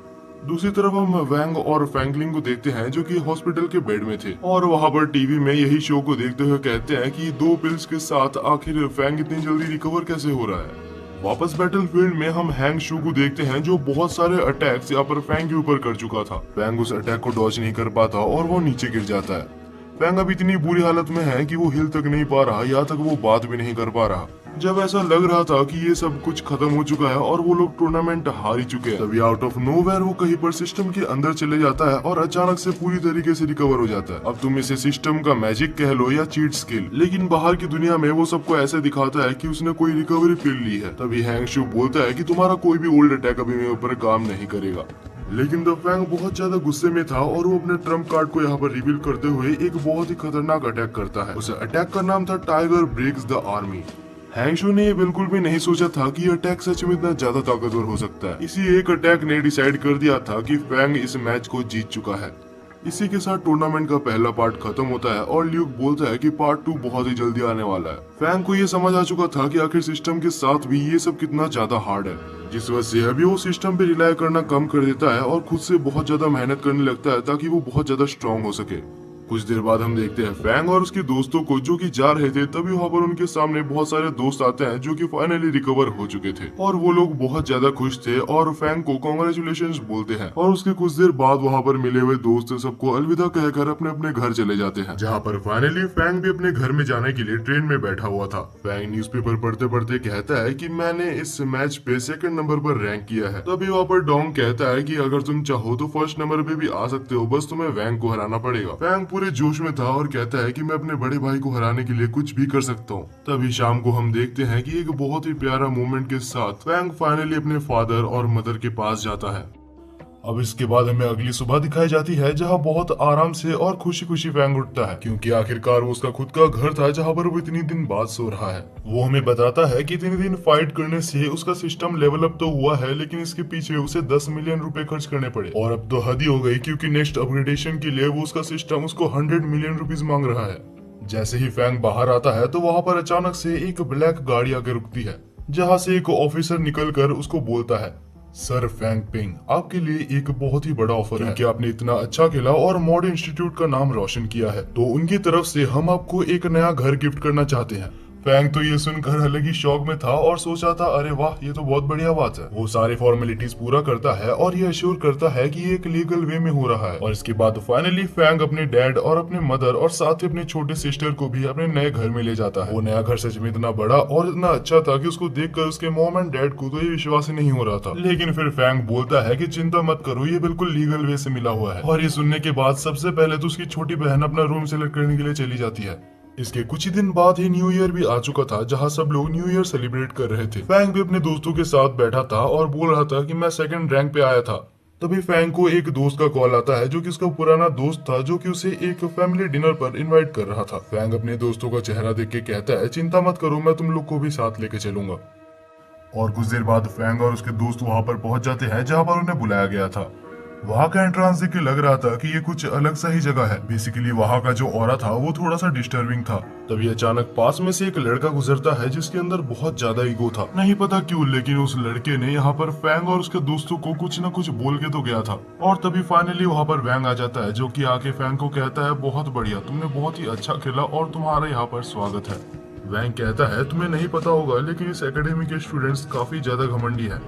दूसरी तरफ हम वैंग और फैंगलिंग को देखते हैं जो कि हॉस्पिटल के बेड में थे, और वहां पर टीवी में यही शो को देखते हुए कहते हैं कि 2 पिल्स के साथ आखिर फैंग इतनी जल्दी रिकवर कैसे हो रहा है। वापस बैटलफील्ड में हम हैंग शू को देखते हैं जो बहुत सारे अटैक्स यहाँ पर फैंग के ऊपर कर चुका था। फैंग उस अटैक को डॉज नहीं कर पाता और वो नीचे गिर जाता है। फैंग अब इतनी बुरी हालत में है कि वो हिल तक नहीं पा रहा, यहाँ तक वो बात भी नहीं कर पा रहा। जब ऐसा लग रहा था कि ये सब कुछ खत्म हो चुका है और वो लोग टूर्नामेंट हार ही चुके हैं, तभी आउट ऑफ नोवेयर वो कहीं पर सिस्टम के अंदर चले जाता है और अचानक से पूरी तरीके से रिकवर हो जाता है। अब तुम इसे सिस्टम का मैजिक कह लो या चीट स्किल, लेकिन बाहर की दुनिया में वो सबको ऐसे दिखाता है कि उसने कोई रिकवरी पिल ली है। तभी हैंग शू बोलता है कि तुम्हारा कोई भी ओल्ड अटैक अभी मेरे ऊपर काम नहीं करेगा। लेकिन द फैंग बहुत ज्यादा गुस्से में था और वो अपने ट्रम्प कार्ड को यहाँ पर रिवील करते हुए एक बहुत ही खतरनाक अटैक करता है। उस अटैक का नाम था टाइगर ब्रेक्स द आर्मी। हैंग शू ने ये बिल्कुल भी नहीं सोचा था कि अटैक सच में इतना ज्यादा ताकतवर हो सकता है। इसी एक अटैक ने डिसाइड कर दिया था कि फैंग इस मैच को जीत चुका है। इसी के साथ टूर्नामेंट का पहला पार्ट खत्म होता है और ल्यूक बोलता है कि पार्ट 2 बहुत ही जल्दी आने वाला है। फैंग को ये समझ आ चुका था कि आखिर सिस्टम के साथ भी ये सब कितना ज्यादा हार्ड है, जिस वजह से अभी वो सिस्टम पे रिलाय करना कम कर देता है और खुद से बहुत ज्यादा मेहनत करने लगता है ताकि वो बहुत ज्यादा स्ट्रांग हो सके। कुछ देर बाद हम देखते हैं फैंग और उसके दोस्तों को जो कि जा रहे थे, तभी वहाँ पर उनके सामने बहुत सारे दोस्त आते हैं जो कि फाइनली रिकवर हो चुके थे और वो लोग बहुत ज्यादा खुश थे और फैंग को कॉन्ग्रेचुलेशंस बोलते हैं। और उसके कुछ देर बाद वहाँ पर मिले हुए दोस्त सबको अलविदा कहकर अपने अपने घर चले जाते हैं, जहाँ पर फाइनली फैंग भी अपने घर में जाने के लिए ट्रेन में बैठा हुआ था। फैंग न्यूज़पेपर पढ़ते पढ़ते कहता है कि मैंने इस मैच पे 2nd नंबर पर रैंक किया है। तभी वहाँ पर डोंग कहता है कि अगर तुम चाहो तो 1st नंबर पे भी आ सकते हो, बस तुम्हें वैंग को हराना पड़ेगा। फैंग पूरे जोश में था और कहता है कि मैं अपने बड़े भाई को हराने के लिए कुछ भी कर सकता हूँ। तभी शाम को हम देखते हैं कि एक बहुत ही प्यारा मोमेंट के साथ फैंग फाइनली अपने फादर और मदर के पास जाता है। अब इसके बाद हमें अगली सुबह दिखाई जाती है, जहाँ बहुत आराम से और खुशी खुशी फैंग उठता है, क्योंकि आखिरकार वो उसका खुद का घर था जहाँ पर वो इतनी दिन बाद सो रहा है। वो हमें बताता है कि इतने दिन फाइट करने से उसका सिस्टम लेवल अप तो हुआ है, लेकिन इसके पीछे उसे 10 मिलियन रुपए खर्च करने पड़े और अब तो हद ही हो गई, क्योंकि नेक्स्ट अपग्रेडेशन के लिए वो उसका सिस्टम उसको 100 मिलियन रुपीज मांग रहा है। जैसे ही फैंग बाहर आता है तो वहाँ पर अचानक से एक ब्लैक गाड़ी आकर रुकती है, जहाँ से एक ऑफिसर निकलकर उसको बोलता है, सर फैंग पिंग, आपके लिए एक बहुत ही बड़ा ऑफर है कि आपने इतना अच्छा खेला और मॉड इंस्टीट्यूट का नाम रोशन किया है, तो उनकी तरफ से हम आपको एक नया घर गिफ्ट करना चाहते हैं। फैंग तो ये सुनकर अलग ही शौक में था और सोचा था, अरे वाह, ये तो बहुत बढ़िया बात है। वो सारे फॉर्मेलिटीज पूरा करता है और ये अश्योर करता है कि ये एक लीगल वे में हो रहा है। और इसके बाद फाइनली फैंग अपने डैड और अपने मदर और साथ ही अपने छोटे सिस्टर को भी अपने नए घर में ले जाता है। वो नया घर सच में इतना बड़ा और इतना अच्छा था कि उसको देखकर उसके मॉम एंड डैड को तो ये विश्वास ही नहीं हो रहा था। लेकिन फिर फैंग बोलता है कि चिंता मत करो, ये बिल्कुल लीगल वे से मिला हुआ है। और ये सुनने के बाद सबसे पहले तो उसकी छोटी बहन अपना रूम सेलेक्ट करने के लिए चली जाती है। इसके कुछ ही दिन बाद ही न्यू ईयर भी आ चुका था, जहां सब लोग न्यू ईयर सेलिब्रेट कर रहे थे। फैंग भी अपने दोस्तों के साथ बैठा था और बोल रहा था कि मैं 2nd रैंक पे आया था। तभी फैंग को एक दोस्त का कॉल आता है, जो कि उसका पुराना दोस्त था, जो कि उसे एक फैमिली डिनर पर इनवाइट कर रहा था। फैंग अपने दोस्तों का चेहरा देख के कहता है, चिंता मत करो, मैं तुम लोग को भी साथ लेके चलूंगा। और कुछ देर बाद फैंग और उसके दोस्त वहां पर पहुंच जाते हैं, जहां पर उन्हें बुलाया गया था। वहाँ का एंट्रेंस देख के लग रहा था कि ये कुछ अलग सा ही जगह है। बेसिकली वहाँ का जो ऑरा था वो थोड़ा सा डिस्टर्बिंग था। तभी अचानक पास में से एक लड़का गुजरता है, जिसके अंदर बहुत ज्यादा ईगो था। नहीं पता क्यों, लेकिन उस लड़के ने यहाँ पर फैंग और उसके दोस्तों को कुछ न कुछ बोल के तो गया था। और तभी फाइनली वहाँ पर वैंग आ जाता है, जो कि आके फैंग को कहता है, बहुत बढ़िया, तुमने बहुत ही अच्छा खेला और तुम्हारा यहाँ पर स्वागत है। वैंग कहता है, तुम्हें नहीं पता होगा, लेकिन इस एकेडमी के स्टूडेंट्स काफी ज्यादा घमंडी है,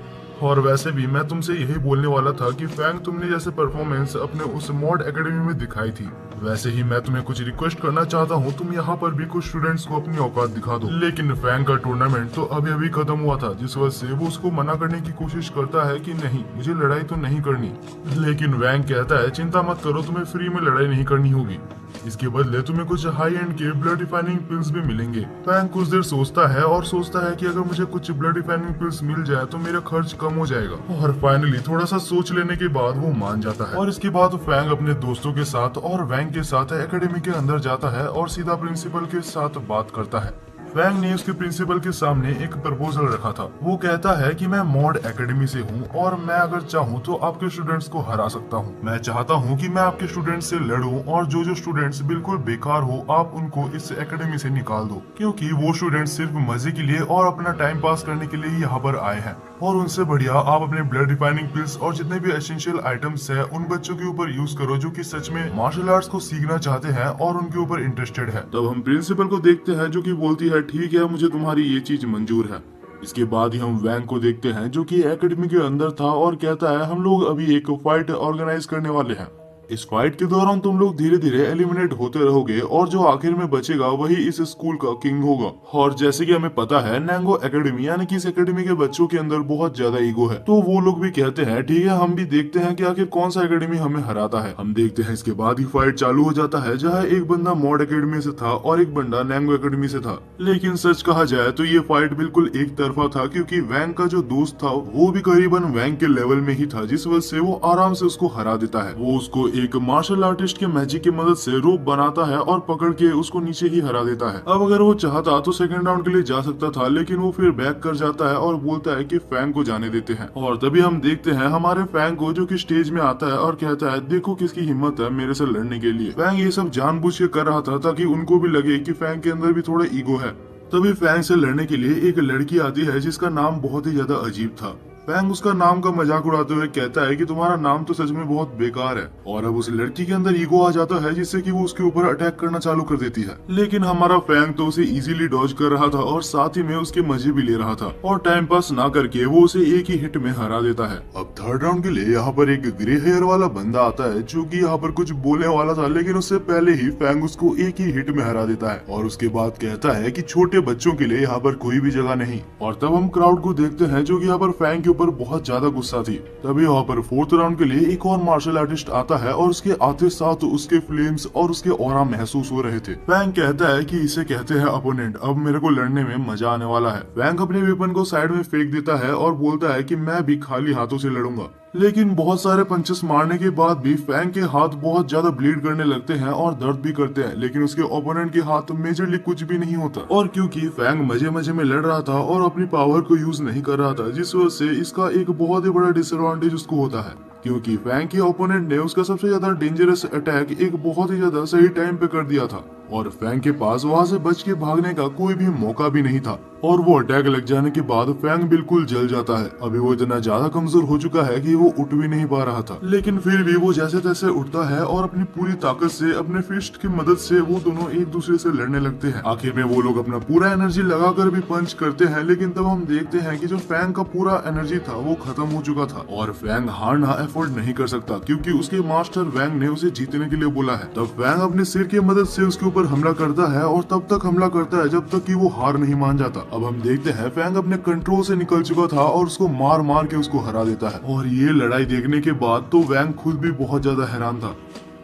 और वैसे भी मैं तुमसे यही बोलने वाला था कि फैंग, तुमने जैसे परफॉर्मेंस अपने उस मॉड एकेडमी में दिखाई थी, वैसे ही मैं तुम्हें कुछ रिक्वेस्ट करना चाहता हूँ, तुम यहाँ पर भी कुछ स्टूडेंट्स को अपनी औकात दिखा दो। लेकिन फैंग का टूर्नामेंट तो अभी अभी खत्म हुआ था, जिस वजह से वो उसको मना करने की कोशिश करता है कि नहीं, मुझे लड़ाई तो नहीं करनी। लेकिन वैंग कहता है, चिंता मत करो, तुम्हें फ्री में लड़ाई नहीं करनी होगी, इसके बदले तुम्हें कुछ हाई एंड के ब्लड डिफाइनिंग पिल्स भी मिलेंगे। फैंग कुछ देर सोचता है और सोचता है कि अगर मुझे कुछ ब्लड डिफाइनिंग पिल्स मिल जाए तो मेरा खर्च कम हो जाएगा। और फाइनली थोड़ा सा सोच लेने के बाद वो मान जाता है। और इसके बाद फैंग अपने दोस्तों के साथ और वैंग के साथ एकेडमी के अंदर जाता है और सीधा प्रिंसिपल के साथ बात करता है। फैंग ने उसके प्रिंसिपल के सामने एक प्रपोजल रखा था। वो कहता है कि मैं मॉड एकेडमी से हूँ और मैं अगर चाहूँ तो आपके स्टूडेंट्स को हरा सकता हूँ। मैं चाहता हूँ कि मैं आपके स्टूडेंट्स से लड़ूं और जो स्टूडेंट्स बिल्कुल बेकार हो, आप उनको इस एकेडमी से निकाल दो, क्योंकि वो स्टूडेंट्स सिर्फ मजे के लिए और अपना टाइम पास करने के लिए यहाँ पर आए हैं। और उनसे बढ़िया आप अपने ब्लड डिफाइनिंग पिल्स और जितने भी एसेंशियल आइटम्स है उन बच्चों के ऊपर यूज करो, जो कि सच में मार्शल आर्ट्स को सीखना चाहते हैं और उनके ऊपर इंटरेस्टेड है। तब हम प्रिंसिपल को देखते हैं, जो कि बोलती है, ठीक है, मुझे तुम्हारी ये चीज मंजूर है। इसके बाद ही हम वैंग को देखते हैं, जो कि एकेडमी के अंदर था और कहता है, हम लोग अभी एक फाइट ऑर्गेनाइज करने वाले हैं। इस फाइट के दौरान तुम लोग धीरे धीरे एलिमिनेट होते रहोगे और जो आखिर में बचेगा वही इस स्कूल का किंग होगा। और जैसे कि हमें पता है नैंगो एकेडमी यानी कि इस एकेडमी के बच्चों के अंदर बहुत ज्यादा ईगो है, तो वो लोग भी कहते हैं ठीक है हम भी देखते हैं कि आखिर कौन सा एकेडमी हमें हराता है। हम देखते हैं इसके बाद ही फाइट चालू हो जाता है जहाँ एक बंदा मॉड एकेडमी से था और एक बंदा नैंगो एकेडमी से था। लेकिन सच कहा जाए तो ये फाइट बिल्कुल एक तरफा था, क्योंकि वैंग का जो दोस्त था वो भी करीबन वैंग के लेवल में ही था, जिस वजह से वो आराम से उसको हरा देता है। वो उसको एक मार्शल आर्टिस्ट के मैजिक की मदद से रोप बनाता है और पकड़ के उसको नीचे ही हरा देता है। अब अगर वो चाहता तो सेकंड राउंड के लिए जा सकता था, लेकिन वो फिर बैक कर जाता है और बोलता है कि फैंग को जाने देते हैं। और तभी हम देखते हैं हमारे फैंग को जो कि स्टेज में आता है और कहता है देखो किसकी हिम्मत है मेरे से लड़ने के लिए। फैंग ये सब जानबूझ के कर रहा था ताकि उनको भी लगे कि फैंग के अंदर भी थोड़ा ईगो है। तभी फैंग से लड़ने के लिए एक लड़की आती है जिसका नाम बहुत ही ज्यादा अजीब था। फैंग उसका नाम का मजाक उड़ाते हुए कहता है कि तुम्हारा नाम तो सच में बहुत बेकार है। और अब उस लड़की के अंदर ईगो आ जाता है जिससे कि वो उसके ऊपर अटैक करना चालू कर देती है। लेकिन हमारा फैंग तो उसे इजीली डॉज कर रहा था और साथ ही में उसके मजे भी ले रहा था और टाइम पास ना करके वो उसे एक ही हिट में हरा देता है। अब थर्ड राउंड के लिए यहाँ पर एक ग्रे हेयर वाला बंदा आता है जो कि यहाँ पर कुछ बोलने वाला था, लेकिन उससे पहले ही फैंग उसको एक ही हिट में हरा देता है और उसके बाद कहता है कि छोटे बच्चों के लिए यहाँ पर कोई भी जगह नहीं। और तब हम क्राउड को देखते हैं जो कि यहाँ पर फैंग के ऊपर बहुत ज्यादा गुस्सा थी। तभी वहाँ पर फोर्थ राउंड के लिए एक और मार्शल आर्टिस्ट आता है और उसके आते साथ उसके फ्लेम्स और उसके ऑरा महसूस हो रहे थे। फैंग कहता है कि इसे कहते हैं अपोनेंट, अब मेरे को लड़ने में मजा आने वाला है। फैंग अपने वेपन को साइड में फेंक देता है और बोलता है कि मैं भी खाली हाथों से लड़ूंगा। लेकिन बहुत सारे पंचेस मारने के बाद भी फैंग के हाथ बहुत ज्यादा ब्लीड करने लगते हैं और दर्द भी करते हैं, लेकिन उसके ओपोनेंट के हाथ मेजरली कुछ भी नहीं होता। और क्योंकि फैंग मजे मजे में लड़ रहा था और अपनी पावर को यूज नहीं कर रहा था, जिस वजह से इसका एक बहुत ही बड़ा डिसएडवांटेज उसको होता है, क्योंकि फैंग के ओपोनेंट ने उसका सबसे ज्यादा डेंजरस अटैक एक बहुत ही ज्यादा सही टाइम पे कर दिया था और फैंग के पास वहां से बच के भागने का कोई भी मौका भी नहीं था। और वो अटैक लग जाने के बाद फैंग बिल्कुल जल जाता है। अभी वो इतना ज्यादा कमजोर हो चुका है कि वो उठ भी नहीं पा रहा था, लेकिन फिर भी वो जैसे तैसे उठता है और अपनी पूरी ताकत से अपने फिस्ट की मदद से वो दोनों एक दूसरे से लड़ने लगते हैं। आखिर में वो लोग अपना पूरा एनर्जी लगाकर भी पंच करते हैं, लेकिन तब हम देखते हैं कि जो फैंग का पूरा एनर्जी था वो खत्म हो चुका था और फैंग हारना एफोर्ड नहीं कर सकता, क्योंकि उसके मास्टर वैंग ने उसे जीतने के लिए बोला है। तब फैंग अपने सिर की मदद से उसके ऊपर हमला करता है और तब तक हमला करता है जब तक कि वो हार नहीं मान जाता। अब हम देखते हैं फैंग अपने कंट्रोल से निकल चुका था और उसको मार मार के उसको हरा देता है। और ये लड़ाई देखने के बाद तो वैंग खुद भी बहुत ज्यादा हैरान था।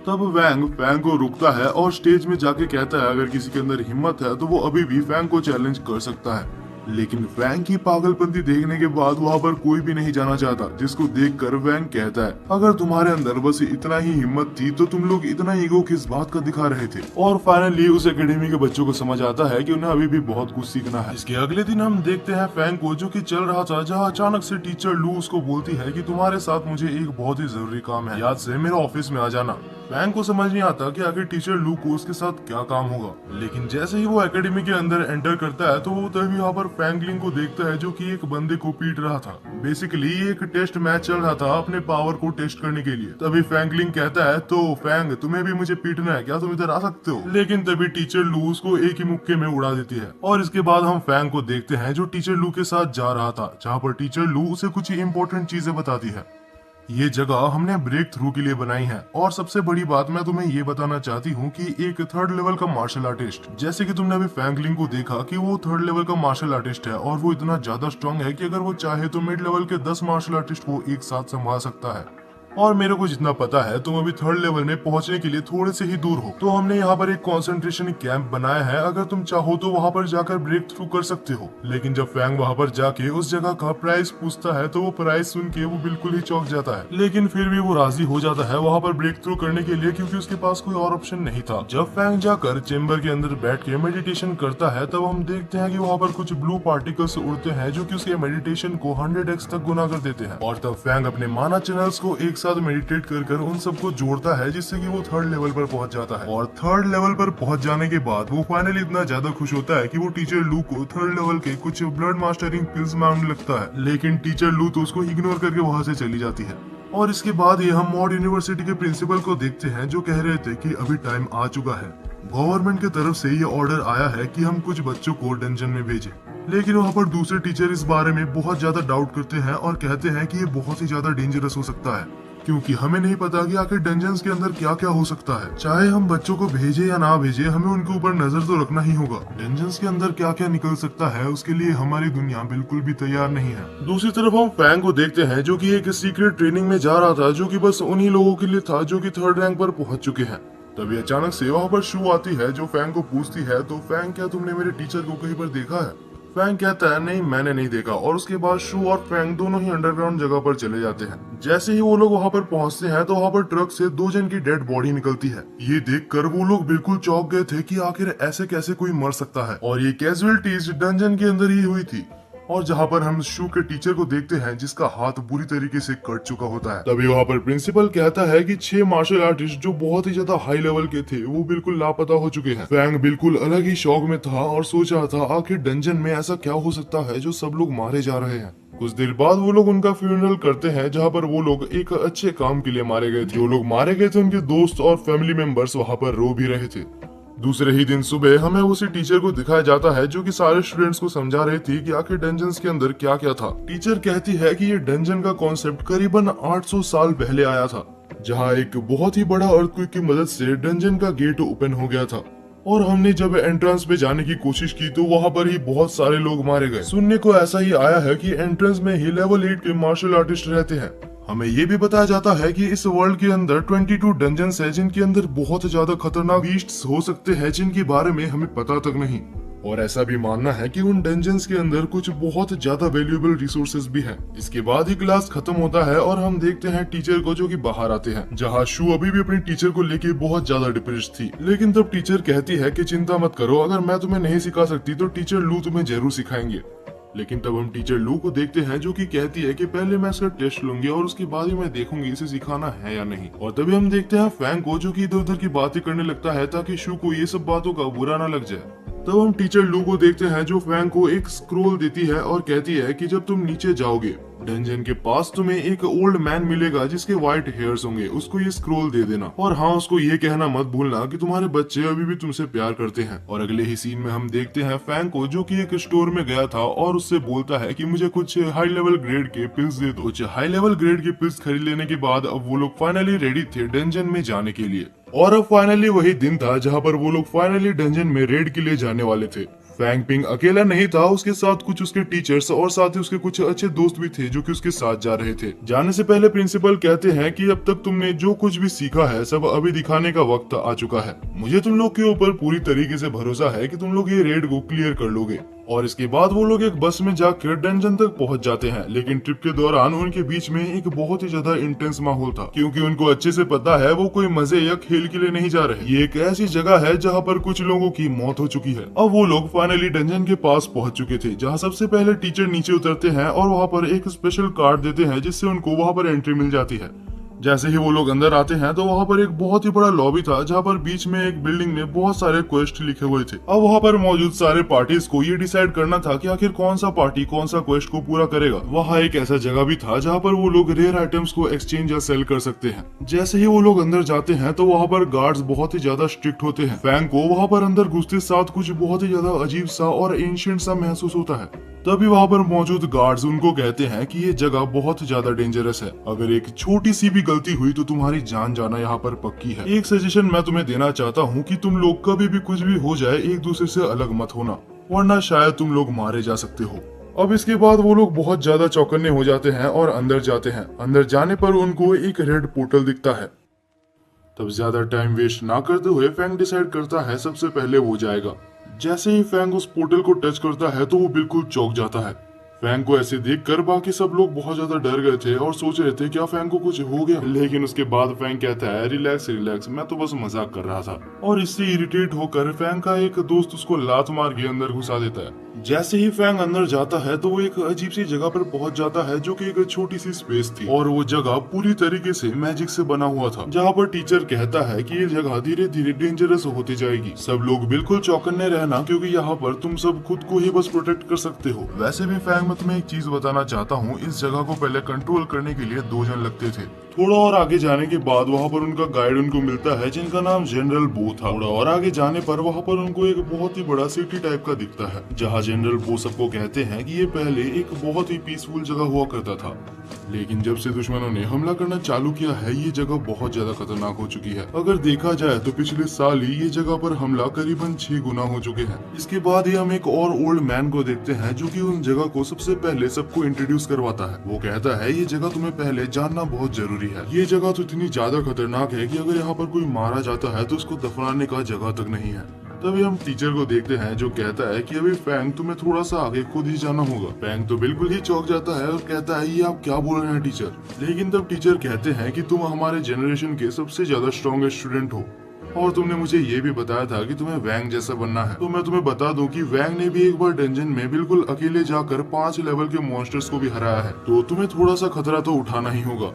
तब वैंग फैंग को रुकता है और स्टेज में जाके कहता है अगर किसी के अंदर हिम्मत है तो वो अभी भी फैंग को चैलेंज कर सकता है। लेकिन फैंग की पागलपंती देखने के बाद वहाँ पर कोई भी नहीं जाना चाहता, जिसको देखकर वैंग कहता है अगर तुम्हारे अंदर बस इतना ही हिम्मत थी तो तुम लोग इतना ईगो किस बात का दिखा रहे थे। और फाइनली उस एकेडमी के बच्चों को समझ आता है कि उन्हें अभी भी बहुत कुछ सीखना है। इसके अगले दिन हम देखते हैं फैंग को जो कि चल रहा था, जहाँ अचानक से टीचर लू उसको बोलती है कि तुम्हारे साथ मुझे एक बहुत ही जरूरी काम है, याद से मेरे ऑफिस में आ जाना। फैंग को समझ नहीं आता कि आखिर टीचर लू को उसके साथ क्या काम होगा, लेकिन जैसे ही वो एकेडमी के अंदर एंटर करता है तो वो तभी यहाँ पर फैंगलिंग को देखता है जो कि एक बंदे को पीट रहा था। बेसिकली एक टेस्ट मैच चल रहा था अपने पावर को टेस्ट करने के लिए। तभी फैंगलिंग कहता है तो फैंग तुम्हें भी मुझे पीटना है क्या, तुम इधर आ सकते हो। लेकिन तभी टीचर लू उसको एक ही मुक्के में उड़ा देती है। और इसके बाद हम फैंग को देखते हैं जो टीचर लू के साथ जा रहा था, जहाँ पर टीचर लू उसे कुछ इंपॉर्टेंट चीजें बताती है। ये जगह हमने ब्रेक थ्रू के लिए बनाई है और सबसे बड़ी बात मैं तुम्हें ये बताना चाहती हूँ कि एक थर्ड लेवल का मार्शल आर्टिस्ट, जैसे कि तुमने अभी फैंगलिंग को देखा कि वो थर्ड लेवल का मार्शल आर्टिस्ट है और वो इतना ज्यादा स्ट्रांग है कि अगर वो चाहे तो मिड लेवल के 10 मार्शल आर्टिस्ट को एक साथ संभाल सकता है। और मेरे को जितना पता है तुम अभी थर्ड लेवल में पहुंचने के लिए थोड़े से ही दूर हो, तो हमने यहाँ पर एक कंसंट्रेशन कैंप बनाया है, अगर तुम चाहो तो वहाँ पर जाकर ब्रेक थ्रू कर सकते हो। लेकिन जब फैंग वहाँ पर जाके उस जगह का प्राइस पूछता है तो वो प्राइस सुन के वो बिल्कुल ही चौंक जाता है, लेकिन फिर भी वो राजी हो जाता है वहाँ पर ब्रेक थ्रू करने के लिए, क्योंकि उसके पास कोई और ऑप्शन नहीं था। जब फैंग जाकर चेम्बर के अंदर बैठ के मेडिटेशन करता है तब हम देखते हैं कि वहाँ पर कुछ ब्लू पार्टिकल्स उड़ते हैं जो कि उसके मेडिटेशन को 100x तक गुना कर देते हैं। और तब फैंग अपने माना चैनल्स को एक साथ मेडिटेट कर उन सबको जोड़ता है, जिससे कि वो थर्ड लेवल पर पहुंच जाता है। और थर्ड लेवल पर पहुंच जाने के बाद वो फाइनली इतना ज्यादा खुश होता है कि वो टीचर लू को थर्ड लेवल के कुछ ब्लड मास्टरिंग पिल्स मांगने लगता है, लेकिन टीचर लू तो उसको इग्नोर करके वहां से चली जाती है। और इसके बाद ये हम मॉड यूनिवर्सिटी के प्रिंसिपल को देखते हैं जो कह रहे थे कि अभी टाइम आ चुका है, गवर्नमेंट की तरफ से ये ऑर्डर आया है कि हम कुछ बच्चों को डंजन में भेजें। लेकिन वहाँ पर दूसरे टीचर इस बारे में बहुत ज्यादा डाउट करते हैं और कहते हैं कि ये बहुत ही ज्यादा डेंजरस हो सकता है। क्योंकि हमें नहीं पता कि आखिर डंजन्स के अंदर क्या क्या हो सकता है। चाहे हम बच्चों को भेजे या ना भेजे, हमें उनके ऊपर नजर तो रखना ही होगा। डंजन्स के अंदर क्या क्या निकल सकता है उसके लिए हमारी दुनिया बिल्कुल भी तैयार नहीं है। दूसरी तरफ हम फैंग को देखते हैं जो कि एक सीक्रेट ट्रेनिंग में जा रहा था, जो कि बस उन्हीं लोगों के लिए था जो कि 3rd रैंक पर पहुंच चुके हैं। तभी अचानक से वहाँ पर शू आती है जो फैंग को पूछती है, तो फैंग क्या तुमने मेरे टीचर को कहीं पर देखा है? फैंग कहता है नहीं मैंने नहीं देखा, और उसके बाद शू और फैंग दोनों ही अंडरग्राउंड जगह पर चले जाते हैं। जैसे ही वो लोग वहाँ पर पहुँचते हैं तो वहाँ पर ट्रक से 2 जन की डेड बॉडी निकलती है। ये देखकर वो लोग बिल्कुल चौंक गए थे कि आखिर ऐसे कैसे कोई मर सकता है, और ये कैजुअलिटीज डंजन के अंदर ही हुई थी। और जहाँ पर हम शू के टीचर को देखते हैं जिसका हाथ बुरी तरीके से कट चुका होता है। तभी वहाँ पर प्रिंसिपल कहता है कि 6 मार्शल आर्टिस्ट जो बहुत ही ज्यादा हाई लेवल के थे वो बिल्कुल लापता हो चुके हैं। फैंग बिल्कुल अलग ही शौक में था और सोच रहा था आखिर डंजन में ऐसा क्या हो सकता है जो सब लोग मारे जा रहे हैं। कुछ देर बाद वो लोग उनका फ्यूनरल करते हैं, जहाँ पर वो लोग एक अच्छे काम के लिए मारे गए थे। जो लोग मारे गए थे उनके दोस्त और फैमिली मेंबर्स वहाँ पर रो भी रहे थे। दूसरे ही दिन सुबह हमें उसी टीचर को दिखाया जाता है जो कि सारे स्टूडेंट्स को समझा रही थी कि आखिर डंजन्स के अंदर क्या क्या था। टीचर कहती है कि ये डंजन का कॉन्सेप्ट करीबन 800 साल पहले आया था, जहां एक बहुत ही बड़ा अर्थक्वेक की मदद से डंजन का गेट ओपन हो गया था, और हमने जब एंट्रेंस पे जाने की कोशिश की तो वहाँ पर ही बहुत सारे लोग मारे गए। सुनने को ऐसा ही आया है कि एंट्रेंस में ही लेवल 8 के मार्शल आर्टिस्ट रहते हैं। हमें ये भी बताया जाता है कि इस वर्ल्ड के अंदर 22 डंजन्स है जिनके अंदर बहुत ज्यादा खतरनाक बीस्ट्स हो सकते हैं जिनके बारे में हमें पता तक नहीं। और ऐसा भी मानना है कि उन डंजन्स के अंदर कुछ बहुत ज्यादा वैल्यूएबल रिसोर्सेज भी हैं। इसके बाद ही क्लास खत्म होता है और हम देखते हैं टीचर को जो कि बाहर आते हैं, जहाँ शू अभी भी अपनी टीचर को लेके बहुत ज्यादा डिप्रेस्ड थी। लेकिन तब टीचर कहती है कि चिंता मत करो, अगर मैं तुम्हें नहीं सिखा सकती तो टीचर लू तुम्हें जरूर सिखाएंगे। लेकिन तब हम टीचर लू को देखते हैं जो कि कहती है कि पहले मैं इसका टेस्ट लूंगी और उसके बाद ही मैं देखूंगी इसे सिखाना है या नहीं। और तभी हम देखते हैं फैंग को जो कि इधर उधर की बातें करने लगता है ताकि शू को ये सब बातों का बुरा ना लग जाए। तब हम टीचर लू को देखते हैं जो फैंग को एक स्क्रोल देती है और कहती है कि जब तुम नीचे जाओगे डंजन के पास तुम्हें एक ओल्ड मैन मिलेगा जिसके व्हाइट हेयर्स होंगे, उसको ये स्क्रोल दे देना, और हाँ उसको ये कहना मत भूलना कि तुम्हारे बच्चे अभी भी तुमसे प्यार करते हैं। और अगले ही सीन में हम देखते हैं फैंग को जो कि एक स्टोर में गया था और उससे बोलता है कि मुझे कुछ हाई लेवल ग्रेड के पिल्स दे दो। कुछ हाई लेवल ग्रेड के पिल्स खरीद लेने के बाद अब वो लोग फाइनली रेडी थे डंजन में जाने के लिए। और अब फाइनली वही दिन था जहाँ पर वो लोग फाइनली डंजन में रेड के लिए जाने वाले थे। फैंग पिंग अकेला नहीं था, उसके साथ कुछ उसके टीचर्स और साथ ही उसके कुछ अच्छे दोस्त भी थे जो कि उसके साथ जा रहे थे। जाने से पहले प्रिंसिपल कहते हैं कि अब तक तुमने जो कुछ भी सीखा है सब अभी दिखाने का वक्त आ चुका है। मुझे तुम लोग के ऊपर पूरी तरीके से भरोसा है कि तुम लोग ये रेड को क्लियर कर लोगे। और इसके बाद वो लोग एक बस में जाकर डंजन तक पहुंच जाते हैं। लेकिन ट्रिप के दौरान उनके बीच में एक बहुत ही ज्यादा इंटेंस माहौल था, क्योंकि उनको अच्छे से पता है वो कोई मजे या खेल के लिए नहीं जा रहे। ये एक ऐसी जगह है जहाँ पर कुछ लोगों की मौत हो चुकी है। अब वो लोग फाइनली डंजन के पास पहुंच चुके थे, जहाँ सबसे पहले टीचर नीचे उतरते हैं और वहाँ पर एक स्पेशल कार्ड देते हैं जिससे उनको वहाँ पर एंट्री मिल जाती है। जैसे ही वो लोग अंदर आते हैं तो वहाँ पर एक बहुत ही बड़ा लॉबी था, जहाँ पर बीच में एक बिल्डिंग में बहुत सारे क्वेस्ट लिखे हुए थे। अब वहाँ पर मौजूद सारे पार्टीज को ये डिसाइड करना था कि आखिर कौन सा पार्टी कौन सा क्वेस्ट को पूरा करेगा। वहाँ एक ऐसा जगह भी था जहाँ पर वो लोग रेयर आइटम्स को एक्सचेंज या सेल कर सकते हैं। जैसे ही वो लोग अंदर जाते हैं तो वहाँ पर गार्ड्स बहुत ही ज्यादा स्ट्रिक्ट होते हैं। फैंग को वहाँ पर अंदर घुसते साथ कुछ बहुत ही ज्यादा अजीब सा और एंशिएंट सा महसूस होता है। तभी वहाँ पर मौजूद गार्ड्स उनको कहते हैं कि ये जगह बहुत ज्यादा डेंजरस है, अगर एक छोटी सी भी गलती हुई तो तुम्हारी जान जाना यहाँ पर पक्की है। एक सजेशन मैं तुम्हें देना चाहता हूँ कि तुम लोग कभी भी कुछ भी हो जाए एक दूसरे से अलग मत होना, वरना शायद तुम लोग मारे जा सकते हो। अब इसके बाद वो लोग बहुत ज्यादा चौकन्ने हो जाते हैं और अंदर जाते हैं। अंदर जाने पर उनको एक रेड पोर्टल दिखता है। तब ज्यादा टाइम वेस्ट ना करते हुए फैंग डिसाइड करता है सबसे पहले वो जाएगा। जैसे ही फैंग उस पोर्टल को टच करता है तो वो बिल्कुल चौंक जाता है। फैंग को ऐसे देखकर बाकी सब लोग बहुत ज्यादा डर गए थे और सोच रहे थे क्या फैंग को कुछ हो गया। लेकिन उसके बाद फैंग कहता है रिलैक्स रिलैक्स, मैं तो बस मजाक कर रहा था। और इससे इरिटेट होकर फैंग का एक दोस्त उसको लात मार के अंदर घुसा देता है। जैसे ही फैंग अंदर जाता है तो वो एक अजीब सी जगह पर पहुंच जाता है जो कि एक छोटी सी स्पेस थी, और वो जगह पूरी तरीके से मैजिक से बना हुआ था, जहाँ पर टीचर कहता है कि ये जगह धीरे धीरे डेंजरस होती जाएगी। सब लोग बिल्कुल चौकन्ने रहना, क्योंकि यहाँ पर तुम सब खुद को ही बस प्रोटेक्ट कर सकते हो। वैसे भी फैंग मैं तुम्हें एक चीज बताना चाहता हूँ, इस जगह को पहले कंट्रोल करने के लिए 2 जन लगते थे, थोड़ा और आगे जाने के बाद वहाँ पर उनका गाइड उनको मिलता है जिनका नाम जनरल बो था। थोड़ा और आगे जाने पर वहाँ पर उनको एक बहुत ही बड़ा सिटी टाइप का दिखता है, जहाँ जनरल बो सबको कहते हैं कि ये पहले एक बहुत ही पीसफुल जगह हुआ करता था, लेकिन जब से दुश्मनों ने हमला करना चालू किया है ये जगह बहुत ज्यादा खतरनाक हो चुकी है। अगर देखा जाए तो पिछले साल ही ये जगह पर हमला करीबन 6 गुना हो चुके हैं। इसके बाद ही हम एक और ओल्ड मैन को देखते हैं जो कि उन जगह को सबसे पहले सबको इंट्रोड्यूस करवाता है। वो कहता है ये जगह तुम्हें पहले जानना बहुत जरूरी है। ये जगह तो इतनी ज्यादा खतरनाक है कि अगर यहाँ पर कोई मारा जाता है तो उसको दफनाने का जगह तक नहीं है। तभी हम टीचर को देखते हैं जो कहता है कि अभी फैंग तुम्हें थोड़ा सा आगे खुद ही जाना होगा। फैंग तो बिल्कुल ही चौंक जाता है और कहता है ये आप क्या बोल रहे हैं टीचर। लेकिन तब टीचर कहते हैं कि तुम हमारे जनरेशन के सबसे ज्यादा स्ट्रॉन्गेस्ट स्टूडेंट हो और तुमने मुझे ये भी बताया था कि तुम्हें वैंग जैसा बनना है। तो मैं तुम्हें बता दूं कि वैंग ने भी एक बार डंजन में बिल्कुल अकेले जाकर 5 लेवल के मॉन्स्टर्स को भी हराया है, तो तुम्हें थोड़ा सा खतरा तो उठाना ही होगा।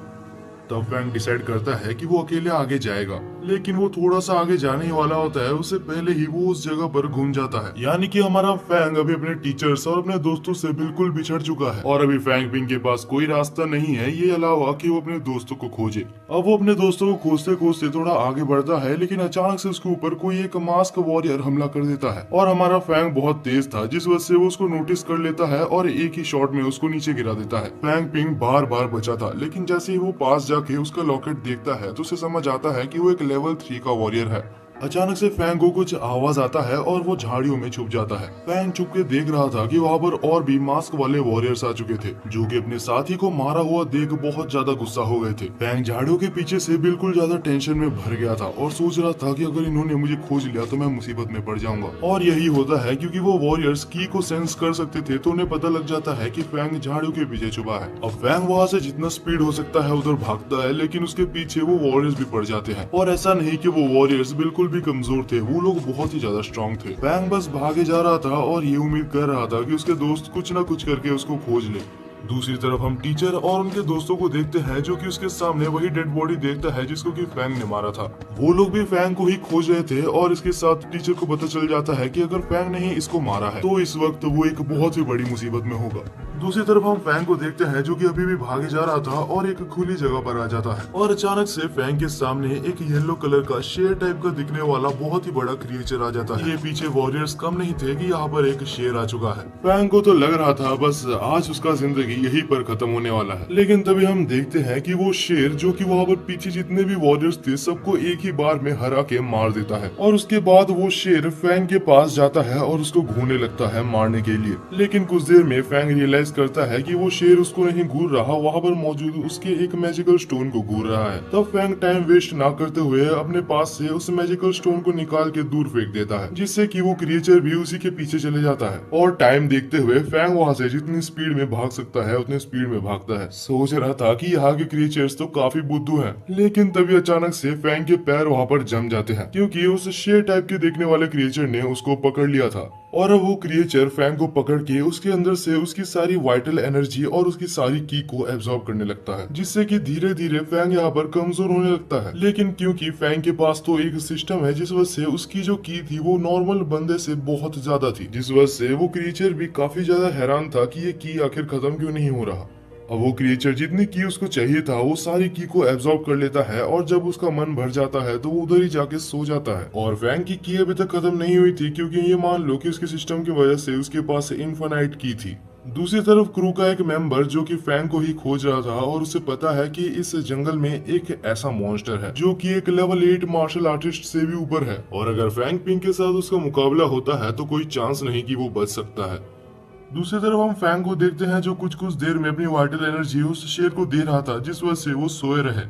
तब फैंग डिसाइड करता है कि वो अकेले आगे जाएगा, लेकिन वो थोड़ा सा आगे जाने ही वाला होता है उससे पहले ही वो उस जगह पर घूम जाता है। यानी कि हमारा फैंग अभी अपने टीचर्स और अपने दोस्तों से बिल्कुल बिछड़ चुका है और अभी फैंग पिंग के पास कोई रास्ता नहीं है ये अलावा कि वो अपने दोस्तों को खोजे। अब वो अपने दोस्तों को खोजते खोजते थोड़ा आगे बढ़ता है, लेकिन अचानक से उसके ऊपर कोई एक मास्क वॉरियर हमला कर देता है और हमारा फैंग बहुत तेज था जिस वजह से वो उसको नोटिस कर लेता है और एक ही शॉट में उसको नीचे गिरा देता है। फैंग पिंग बार बार बचा था, लेकिन जैसे ही वो पास जाके उसका लॉकेट देखता है तो उसे समझ आता है कि वो एक लेवल 3 का वॉरियर है। अचानक से फैंग को कुछ आवाज आता है और वो झाड़ियों में छुप जाता है। फैंग छुप के देख रहा था कि वहाँ पर और भी मास्क वाले वॉरियर्स आ चुके थे जो कि अपने साथी को मारा हुआ देख बहुत ज्यादा गुस्सा हो गए थे। फैंग झाड़ियों के पीछे से बिल्कुल ज्यादा टेंशन में भर गया था और सोच रहा था कि अगर इन्होंने मुझे खोज लिया तो मैं मुसीबत में पड़ जाऊंगा। और यही होता है क्योंकि वो वॉरियर्स की को सेंस कर सकते थे तो उन्हें पता लग जाता है कि फैंग झाड़ियों के पीछे छुपा है। अब फैंग वहाँ से जितना स्पीड हो सकता है उधर भागता है, लेकिन उसके पीछे वो वॉरियर्स भी पड़ जाते हैं। और ऐसा नहीं कि वो वॉरियर्स बिल्कुल भी कमजोर थे, वो लोग बहुत ही ज्यादा स्ट्रॉन्ग थे। फैंग बस भागे जा रहा था और ये उम्मीद कर रहा था कि उसके दोस्त कुछ ना कुछ करके उसको खोज ले। दूसरी तरफ हम टीचर और उनके दोस्तों को देखते हैं जो कि उसके सामने वही डेड बॉडी देखता है जिसको कि फैंग ने मारा था। वो लोग भी फैंग को ही खोज रहे थे और इसके साथ टीचर को पता चल जाता है कि अगर फैंग ने ही इसको मारा है तो इस वक्त वो एक बहुत ही बड़ी मुसीबत में होगा। दूसरी तरफ हम फैंग को देखते हैं जो कि अभी भी भागे जा रहा था और एक खुली जगह पर आ जाता है और अचानक से फैंग के सामने एक येलो कलर का शेर टाइप का दिखने वाला बहुत ही बड़ा क्रिएचर आ जाता है। ये पीछे वॉरियर्स कम नहीं थे कि यहाँ पर एक शेर आ चुका है। फैंग को तो लग रहा था बस आज उसका जिंदगी यहीं पर खत्म होने वाला है, लेकिन तभी हम देखते हैं कि वो शेर जो कि वहाँ पर पीछे जितने भी वॉरियर्स थे सबको एक ही बार में हरा के मार देता है। और उसके बाद वो शेर फैंग के पास जाता है और उसको घूरने लगता है मारने के लिए, लेकिन कुछ देर में फैंग रियलाइज करता है कि वो शेर उसको नहीं घूर रहा, वहाँ पर मौजूद उसके एक मैजिकल स्टोन को घूर रहा है। तब फैंग टाइम वेस्ट ना करते हुए अपने पास से उस मैजिकल स्टोन को निकाल के दूर फेंक देता है, जिससे कि वो क्रिएचर भी उसी के पीछे चले जाता है। और टाइम देखते हुए फैंग वहाँ से जितनी स्पीड में भाग सकता है उतनी स्पीड में भागता है। सोच रहा था कि यहाँ के क्रिएचर्स तो काफी बुद्धू हैं, लेकिन तभी अचानक से फैंग के पैर वहाँ पर जम जाते हैं क्योंकि उस शेर टाइप के देखने वाले क्रिएचर ने उसको पकड़ लिया था। और अब वो क्रिएचर फैंग को पकड़ के उसके अंदर से उसकी सारी वाइटल एनर्जी और उसकी सारी की को एब्जॉर्ब करने लगता है, जिससे कि धीरे धीरे फैंग यहाँ पर कमजोर होने लगता है। लेकिन क्योंकि फैंग के पास तो एक सिस्टम है जिस वजह से उसकी जो की थी वो नॉर्मल बंदे से बहुत ज्यादा थी, जिस वजह से वो क्रिएचर भी काफी ज्यादा हैरान था कि ये की आखिर खत्म क्यों नहीं हो रहा। अब वो क्रिएचर जितनी की उसको चाहिए था वो सारी की को एब्जॉर्ब कर लेता है और जब उसका मन भर जाता है तो वो उधर ही जाके सो जाता है। और फैंग की अभी तक खत्म नहीं हुई थी क्योंकि ये मान लो कि उसके सिस्टम की वजह से उसके पास इनफाइनाइट की थी। दूसरी तरफ क्रू का एक मेंबर जो कि फैंग को ही खोज रहा था और उसे पता है कि इस जंगल में एक ऐसा मॉन्स्टर है जो कि एक लेवल 8 मार्शल आर्टिस्ट से भी ऊपर है और अगर फैंग पिंग के साथ उसका मुकाबला होता है तो कोई चांस नहीं कि वो बच सकता है। दूसरी तरफ हम फैंग को देखते हैं जो कुछ देर में अपनी वाइटल एनर्जी उस शेर को दे रहा था जिस वजह से वो सोए रहे।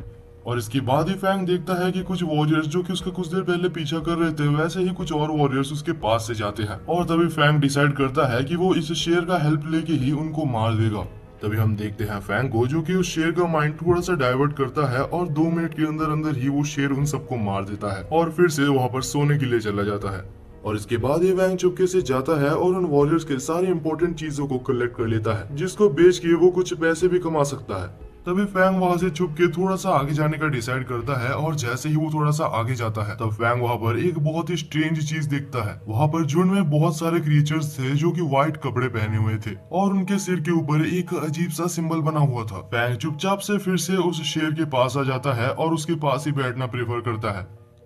और इसके बाद ही फैंग देखता है कि कुछ वॉरियर्स जो कि उसका कुछ देर पहले पीछा कर रहे थे वैसे ही कुछ और वॉरियर्स उसके पास से जाते हैं और तभी फैंग डिसाइड करता है कि वो इस शेर का हेल्प लेके ही उनको मार देगा। तभी हम देखते हैं फैंग को जो कि उस शेर का माइंड थोड़ा सा डाइवर्ट करता है और 2 मिनट के अंदर अंदर ही वो शेर उन सबको मार देता है और फिर से वहाँ पर सोने के लिए चला जाता है। और इसके बाद ये फैंग चुपके से जाता है और उन वॉरियर्स के सारी इंपॉर्टेंट चीजों को कलेक्ट कर लेता है जिसको बेच के वो कुछ पैसे भी कमा सकता है। तभी फैंग वहां से छुप के थोड़ा सा आगे जाने का डिसाइड करता है और जैसे ही वो थोड़ा सा आगे जाता है तब फैंग वहां पर एक बहुत ही स्ट्रेंज चीज देखता है। वहां पर झुंड में बहुत सारे क्रिएचर्स थे जो कि व्हाइट कपड़े पहने हुए थे और उनके सिर के ऊपर एक अजीब सा सिंबल बना हुआ था। फैंग चुपचाप से फिर से उस शेर के पास आ जाता है और उसके पास ही बैठना प्रेफर करता है।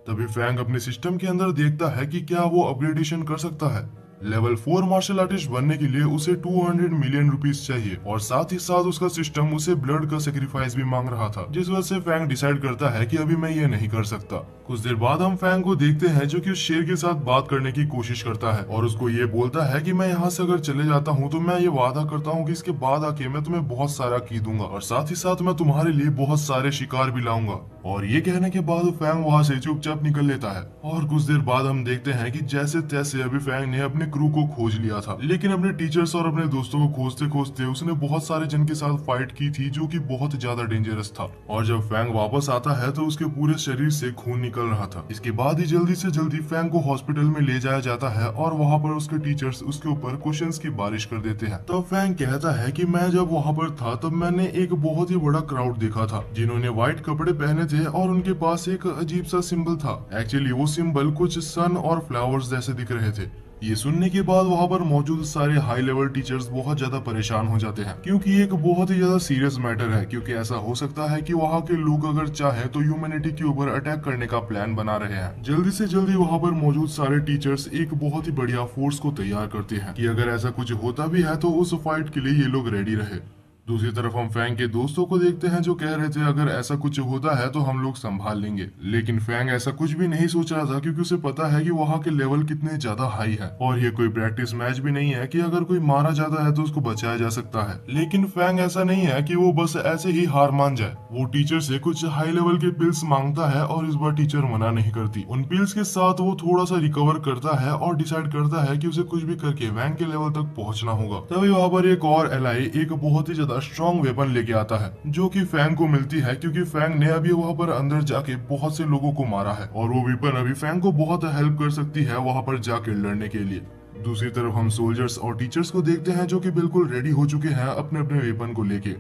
तभी फैंग अपने सिस्टम के अंदर देखता है कि क्या वो अपग्रेडेशन कर सकता है। लेवल 4 मार्शल आर्टिस्ट बनने के लिए उसे 200 मिलियन रुपीस चाहिए और साथ ही साथ उसका सिस्टम उसे ब्लड का सेक्रीफाइस भी मांग रहा था, जिस वजह से फैंग डिसाइड करता है कि अभी मैं ये नहीं कर सकता। कुछ देर बाद हम फैंग को देखते हैं जो कि उस शेर के साथ बात करने की कोशिश करता है और उसको ये बोलता है कि मैं यहाँ से अगर चले जाता हूँ तो मैं ये वादा करता हूँ कि इसके बाद आके मैं तुम्हें बहुत सारा की दूंगा और साथ ही साथ मैं तुम्हारे लिए बहुत सारे शिकार भी लाऊंगा। और ये कहने के बाद फैंग वहां से चुपचाप निकल लेता है और कुछ देर बाद हम देखते हैं कि जैसे तैसे अभी फैंग ने अपने क्रू को खोज लिया था, लेकिन अपने टीचर्स और अपने दोस्तों को खोजते खोजते उसने बहुत सारे जन के साथ फाइट की थी जो कि बहुत ज्यादा डेंजरस था। और जब फैंग वापस आता है तो उसके पूरे शरीर से खून निकल रहा था। इसके बाद ही जल्दी से जल्दी फैंग को हॉस्पिटल में ले जाया जाता है और वहाँ पर उसके टीचर्स उसके ऊपर क्वेश्चंस की बारिश कर देते हैं। तब फैंग कहता है कि मैं जब वहाँ पर था तब मैंने एक बहुत ही बड़ा क्राउड देखा था जिन्होंने व्हाइट कपड़े पहने थे और उनके पास एक अजीब सा सिंबल था। एक्चुअली वो सिंबल कुछ सन और फ्लावर्स जैसे दिख रहे थे। ये सुनने के बाद वहाँ पर मौजूद सारे हाई लेवल टीचर्स बहुत ज्यादा परेशान हो जाते हैं क्योंकि ये एक बहुत ही ज्यादा सीरियस मैटर है, क्योंकि ऐसा हो सकता है कि वहाँ के लोग अगर चाहे तो ह्यूमैनिटी के ऊपर अटैक करने का प्लान बना रहे हैं। जल्दी से जल्दी वहाँ पर मौजूद सारे टीचर्स एक बहुत ही बढ़िया फोर्स को तैयार करते हैं कि अगर ऐसा कुछ होता भी है तो उस फाइट के लिए ये लोग रेडी रहे। दूसरी तरफ हम फैंग के दोस्तों को देखते हैं जो कह रहे थे अगर ऐसा कुछ होता है तो हम लोग संभाल लेंगे, लेकिन फैंग ऐसा कुछ भी नहीं सोच रहा था क्योंकि उसे पता है कि वहाँ के लेवल कितने ज्यादा हाई है और ये कोई प्रैक्टिस मैच भी नहीं है कि अगर कोई मारा जाता है तो उसको बचाया जा सकता है। लेकिन फैंग ऐसा नहीं है कि वो बस ऐसे ही हार मान जाए। वो टीचर से कुछ हाई लेवल के पिल्स मांगता है और इस बार टीचर मना नहीं करती। उन पिल्स के साथ वो थोड़ा सा रिकवर करता है और डिसाइड करता है कि उसे कुछ भी करके वैंग के लेवल तक पहुंचना होगा। तभी वहाँ पर एक और एलाई एक बहुत ही स्ट्रॉन्ग वेपन लेके आता है जो कि फैंग को मिलती है क्योंकि फैंग ने अभी वहाँ पर अंदर जाके बहुत से लोगों को मारा है और वो वेपन अभी फैंग को बहुत हेल्प कर सकती है वहाँ पर जाके लड़ने के लिए। दूसरी तरफ हम सोल्जर्स और टीचर्स को देखते हैं जो कि बिल्कुल रेडी हो चुके हैं अपने अपने वेपन को लेके।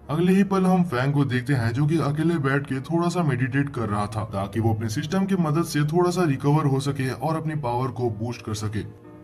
अगले ही पल हम फैंग को देखते हैं जो कि अकेले बैठ के थोड़ा सा मेडिटेट कर रहा था ताकि वो अपने सिस्टम की मदद से थोड़ा सा रिकवर हो सके और अपनी पावर को बूस्ट कर सके।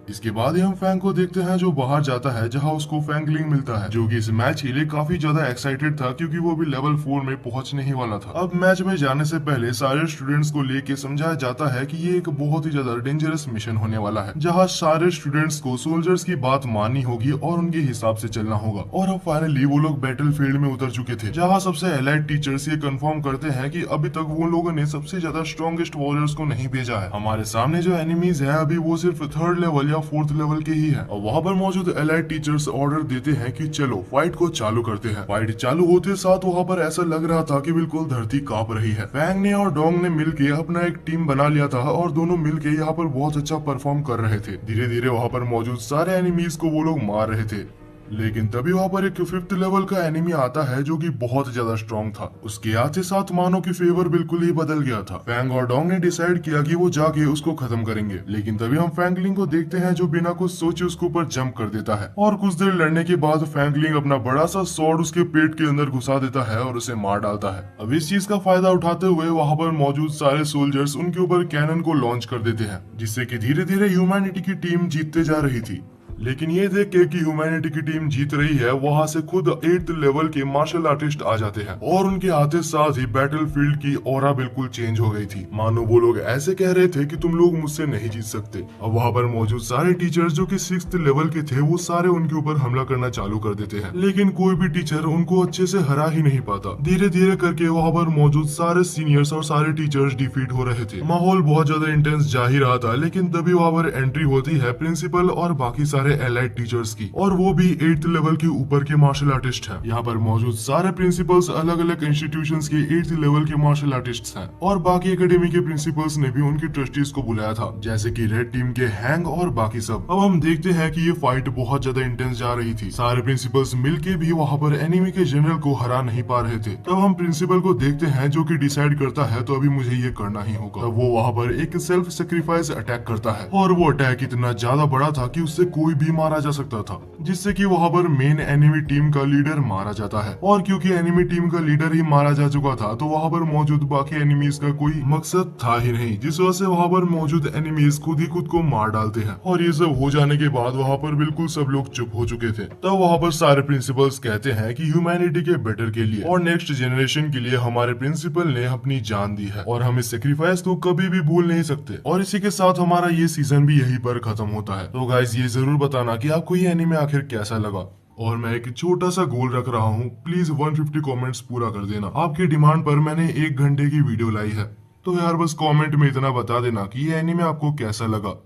इसके बाद ही हम फैंग को देखते हैं जो बाहर जाता है जहां उसको फैंगलिंग मिलता है जो कि इस मैच के लिए काफी ज्यादा एक्साइटेड था क्योंकि वो भी लेवल 4 में पहुंचने ही वाला था। अब मैच में जाने से पहले सारे स्टूडेंट्स को लेके समझाया जाता है कि ये एक बहुत ही ज्यादा डेंजरस मिशन होने वाला है जहां सारे स्टूडेंट्स को सोल्जर्स की बात माननी होगी और उनके हिसाब से चलना होगा। और अब फाइनली वो लोग बैटल फील्ड में उतर चुके थे जहाँ सबसे एलाइड टीचर्स ये कंफर्म करते हैं कि अभी तक वो लोगों ने सबसे ज्यादा स्ट्रॉन्गेस्ट वॉरियर्स को नहीं भेजा है। हमारे सामने जो एनिमीज है अभी वो सिर्फ 3rd लेवल या 4th लेवल के ही है। और वहाँ पर मौजूद एलाइड टीचर्स ऑर्डर देते हैं कि चलो फाइट को चालू करते हैं। फाइट चालू होते साथ वहाँ पर ऐसा लग रहा था कि बिल्कुल धरती कांप रही है। फैंग ने और डोंग ने मिलके अपना एक टीम बना लिया था और दोनों मिलके यहाँ पर बहुत अच्छा परफॉर्म कर रहे थे। धीरे धीरे वहाँ पर मौजूद सारे एनिमीज को वो लोग मार रहे थे, लेकिन तभी वहाँ पर एक 5th लेवल का एनिमी आता है जो कि बहुत ज्यादा स्ट्रॉन्ग था। उसके आते साथ मानो की फेवर बिल्कुल ही बदल गया था। फैंग और डोंग ने डिसाइड किया कि वो जाके उसको खत्म करेंगे, लेकिन तभी हम फैंगलिंग को देखते हैं जो बिना कुछ सोचे उसके ऊपर जंप कर देता है और कुछ देर लड़ने के बाद फैंगलिंग अपना बड़ा सा स्वॉर्ड उसके पेट के अंदर घुसा देता है और उसे मार डालता है। अब इस चीज का फायदा उठाते हुए वहाँ पर मौजूद सारे सोल्जर्स उनके ऊपर कैनन को लॉन्च कर देते हैं जिससे कि धीरे धीरे ह्यूमैनिटी की टीम जीतते जा रही थी। लेकिन ये देख के कि ह्यूमैनिटी की टीम जीत रही है वहां से खुद 8th लेवल के मार्शल आर्टिस्ट आ जाते हैं और उनके आते साथ ही बैटलफील्ड की ऑरा बिल्कुल चेंज हो गई थी। मानो वो लोग ऐसे कह रहे थे कि तुम लोग मुझसे नहीं जीत सकते। अब वहां पर मौजूद सारे टीचर्स जो कि 6th लेवल के थे वो सारे उनके ऊपर हमला करना चालू कर देते हैं, लेकिन कोई भी टीचर उनको अच्छे से हरा ही नहीं पाता। धीरे धीरे करके वहां पर मौजूद सारे सीनियर्स और सारे टीचर्स डिफीट हो रहे थे। माहौल बहुत ज्यादा इंटेंस जा ही रहा था, लेकिन तभी वहां पर एंट्री होती है प्रिंसिपल और बाकी सारे एलाइड टीचर्स की, और वो भी 8th लेवल के ऊपर के मार्शल आर्टिस्ट हैं। यहाँ पर मौजूद सारे प्रिंसिपल्स अलग अलग इंस्टीट्यूशंस के 8th लेवल के मार्शल आर्टिस्ट हैं और बाकी एकेडमी के प्रिंसिपल्स ने भी उनकी ट्रस्टीज को बुलाया था जैसे कि रेड टीम के हैंग और बाकी सब। अब हम देखते हैं कि ये फाइट बहुत ज्यादा इंटेंस जा रही थी। सारे प्रिंसिपल्स मिलके भी वहाँ पर एनिमी के जनरल को हरा नहीं पा रहे थे। तब हम प्रिंसिपल को देखते हैं जो कि डिसाइड करता है तो अभी मुझे ये करना ही होगा। तब वो वहाँ पर एक सेल्फ सेक्रीफाइस अटैक करता है और वो अटैक इतना ज्यादा बड़ा था कि उससे कोई भी मारा जा सकता था, जिससे कि वहां पर मेन एनिमी टीम का लीडर मारा जाता है। और क्योंकि एनिमी टीम का लीडर ही मारा जा चुका था, तो वहां पर मौजूद बाकी एनिमीज का कोई मकसद था ही नहीं, जिस वजह से वहां पर मौजूद एनिमीज खुद ही खुद को मार डालते हैं। और ये सब हो जाने के बाद वहां पर बिल्कुल सब लोग चुप हो चुके थे। तब वहां पर सारे प्रिंसिपल्स कहते हैं कि ह्यूमैनिटी के बेटर के लिए और नेक्स्ट जनरेशन के लिए हमारे प्रिंसिपल ने अपनी जान दी है और हम इस सेक्रीफाइस को कभी भी भूल नहीं सकते। और इसी के साथ हमारा ये सीजन भी यहीं पर खत्म होता है। तो गाइस ये जरूर बताना कि आपको ये एनीमे आखिर कैसा लगा। और मैं एक छोटा सा गोल रख रहा हूँ, प्लीज 150 कमेंट्स पूरा कर देना। आपकी डिमांड पर मैंने 1 घंटे की वीडियो लाई है, तो यार बस कमेंट में इतना बता देना कि ये एनीमे आपको कैसा लगा।